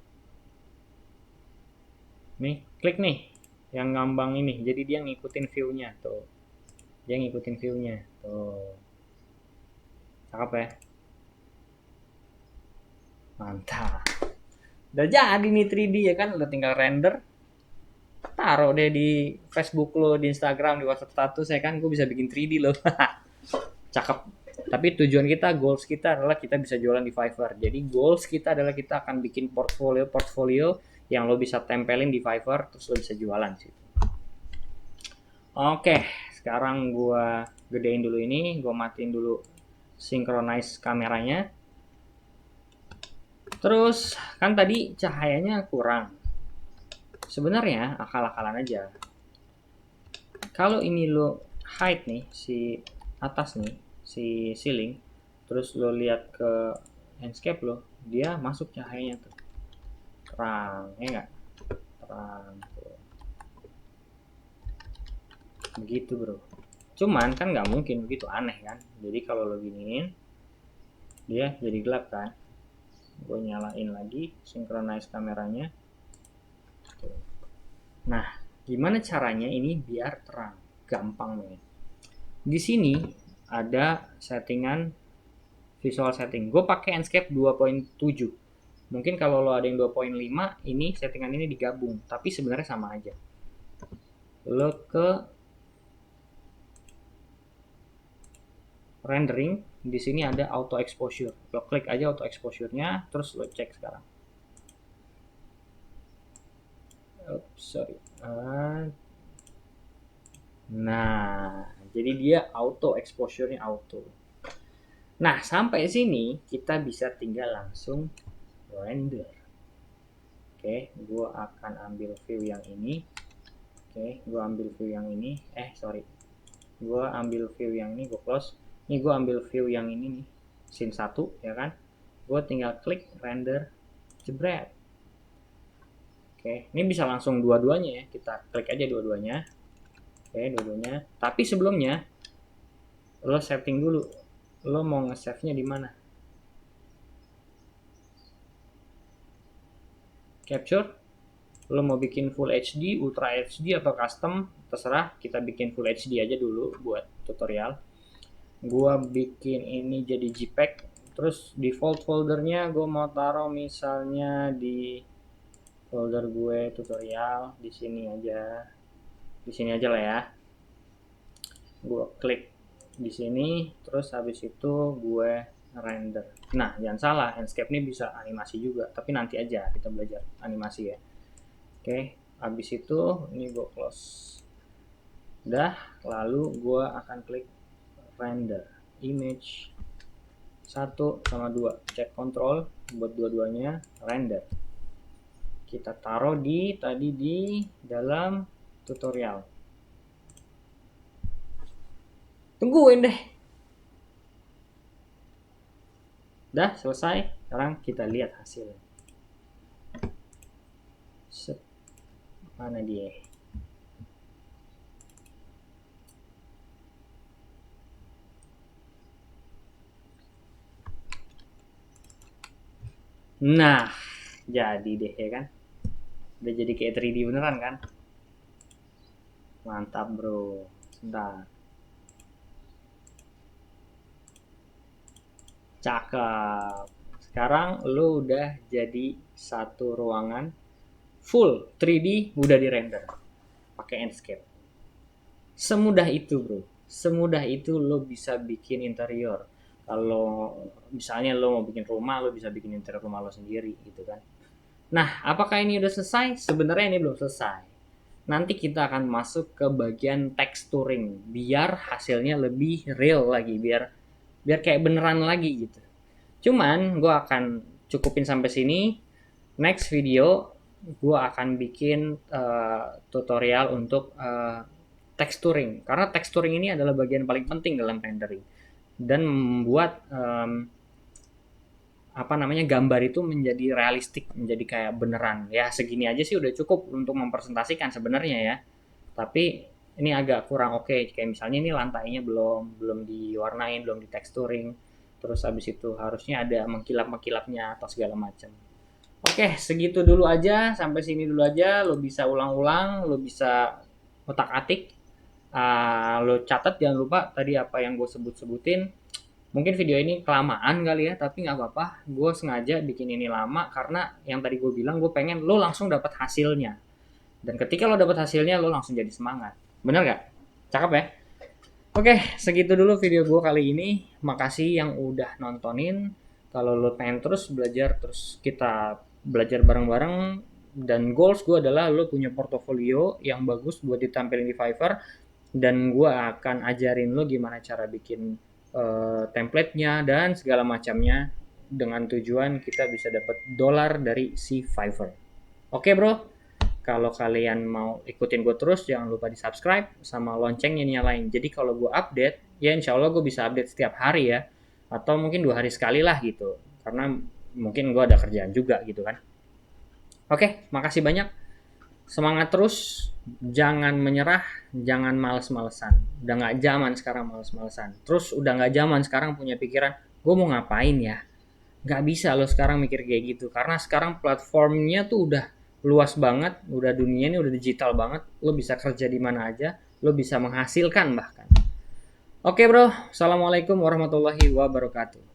Nih, klik nih yang ngambang ini. Jadi dia ngikutin view-nya tuh. Dia ngikutin view-nya tuh. Cakep ya? Mantap. Udah jadi nih 3D ya kan, udah tinggal render. Taruh deh di Facebook lo, di Instagram, di WhatsApp status ya kan, gue bisa bikin 3D loh. Cakep. Tapi tujuan kita, goals kita adalah kita bisa jualan di Fiverr. Jadi goals kita adalah kita akan bikin portfolio yang lo bisa tempelin di Fiverr, terus lo bisa jualan sih. Oke, sekarang gue gedein dulu ini, gue matiin dulu synchronize kameranya. Terus kan tadi cahayanya kurang. Sebenarnya akal-akalan aja. Kalau ini lo hide nih si atas nih, si ceiling, terus lo lihat ke landscape lo, dia masuk cahayanya tuh. Terang, ya enggak? Terang tuh. Begitu, bro. Cuman kan nggak mungkin begitu, aneh kan? Jadi kalau lo giniin, dia jadi gelap kan? Gue nyalain lagi synchronize kameranya. Tuh. Nah, gimana caranya ini biar terang? Gampang nih. Di sini ada settingan visual setting. Gue pakai Enscape 2.7. Mungkin kalau lo ada yang 2.5, ini settingan ini digabung, tapi sebenarnya sama aja. Lo ke rendering, di sini ada auto exposure. Lo klik aja auto exposure-nya, terus lo cek sekarang. Oops, sorry. Nah, jadi dia auto exposure-nya auto. Nah, sampai sini kita bisa tinggal langsung render. Oke, gue akan ambil view yang ini. Oke, gue ambil view yang ini. Sorry. Gue ambil view yang ini, gue close. Ini gue ambil view yang ini nih, scene 1 ya kan. gue tinggal klik render, jebret. Oke, ini bisa langsung dua-duanya ya, kita klik aja dua-duanya. Oke, dua-duanya. Tapi sebelumnya lo setting dulu, lo mau nge-save-nya di mana? Capture, lo mau bikin Full HD, Ultra HD atau custom, terserah. Kita bikin Full HD aja dulu buat tutorial. Gua bikin ini jadi JPEG. Terus default foldernya gue mau taruh misalnya di folder gue tutorial, di sini aja. Di sini aja lah ya. Gue klik di sini, terus habis itu gue render. Nah, jangan salah, Enscape ini bisa animasi juga, tapi nanti aja kita belajar animasi ya. Oke, habis itu ini gue close. Udah, lalu gue akan klik render image 1 sama 2, cek control buat dua-duanya, render. Kita taruh tadi di dalam tutorial. Tungguin deh. Udah selesai, sekarang kita lihat hasilnya. Set. Mana dia? Nah, jadi deh ya kan. Udah jadi kayak 3D beneran kan. Mantap bro. Sebentar. Cakep. Sekarang lo udah jadi satu ruangan full 3D, udah di render pakai Enscape. Semudah itu bro. Semudah itu lo bisa bikin interior. Kalau misalnya lo mau bikin rumah, lo bisa bikin interior rumah lo sendiri gitu kan. Nah, apakah ini udah selesai? Sebenarnya ini belum selesai. Nanti kita akan masuk ke bagian texturing biar hasilnya lebih real lagi, biar kayak beneran lagi gitu. Cuman gue akan cukupin sampai sini. Next video gue akan bikin tutorial untuk texturing, karena texturing ini adalah bagian paling penting dalam rendering dan membuat gambar itu menjadi realistik, menjadi kayak beneran. Ya segini aja sih udah cukup untuk mempresentasikan sebenarnya ya, tapi ini agak kurang oke. Kayak misalnya ini lantainya belum diwarnain, belum ditexturing, terus habis itu harusnya ada mengkilap-mengkilapnya atau segala macam. Oke, segitu dulu aja, sampai sini dulu aja. Lo bisa ulang-ulang, lo bisa otak-atik, lo catat, jangan lupa tadi apa yang gue sebutin. Mungkin video ini kelamaan kali ya, tapi nggak apa-apa. Gue sengaja bikin ini lama karena yang tadi gue bilang, gue pengen lo langsung dapat hasilnya. Dan ketika lo dapat hasilnya, lo langsung jadi semangat. Bener nggak? Cakep ya? Oke, segitu dulu video gue kali ini. Makasih yang udah nontonin. Kalau lo pengen terus belajar, terus kita belajar bareng-bareng. Dan goals gue adalah lo punya portofolio yang bagus buat ditampilin di Fiverr. Dan gue akan ajarin lo gimana cara bikin template-nya dan segala macamnya, dengan tujuan kita bisa dapat dolar dari si Fiverr. Oke bro, kalau kalian mau ikutin gue terus, jangan lupa di subscribe sama loncengnya nyalain. Jadi kalau gue update, ya insya Allah gue bisa update setiap hari ya, atau mungkin 2 hari sekali lah gitu, karena mungkin gue ada kerjaan juga gitu kan. Oke, makasih banyak. Semangat terus, jangan menyerah, jangan males-malesan. Udah nggak zaman sekarang males-malesan. Terus udah nggak zaman sekarang punya pikiran, gue mau ngapain ya? Nggak bisa lo sekarang mikir kayak gitu, karena sekarang platformnya tuh udah luas banget, udah dunia ini udah digital banget. Lo bisa kerja di mana aja, lo bisa menghasilkan bahkan. Oke bro, assalamualaikum warahmatullahi wabarakatuh.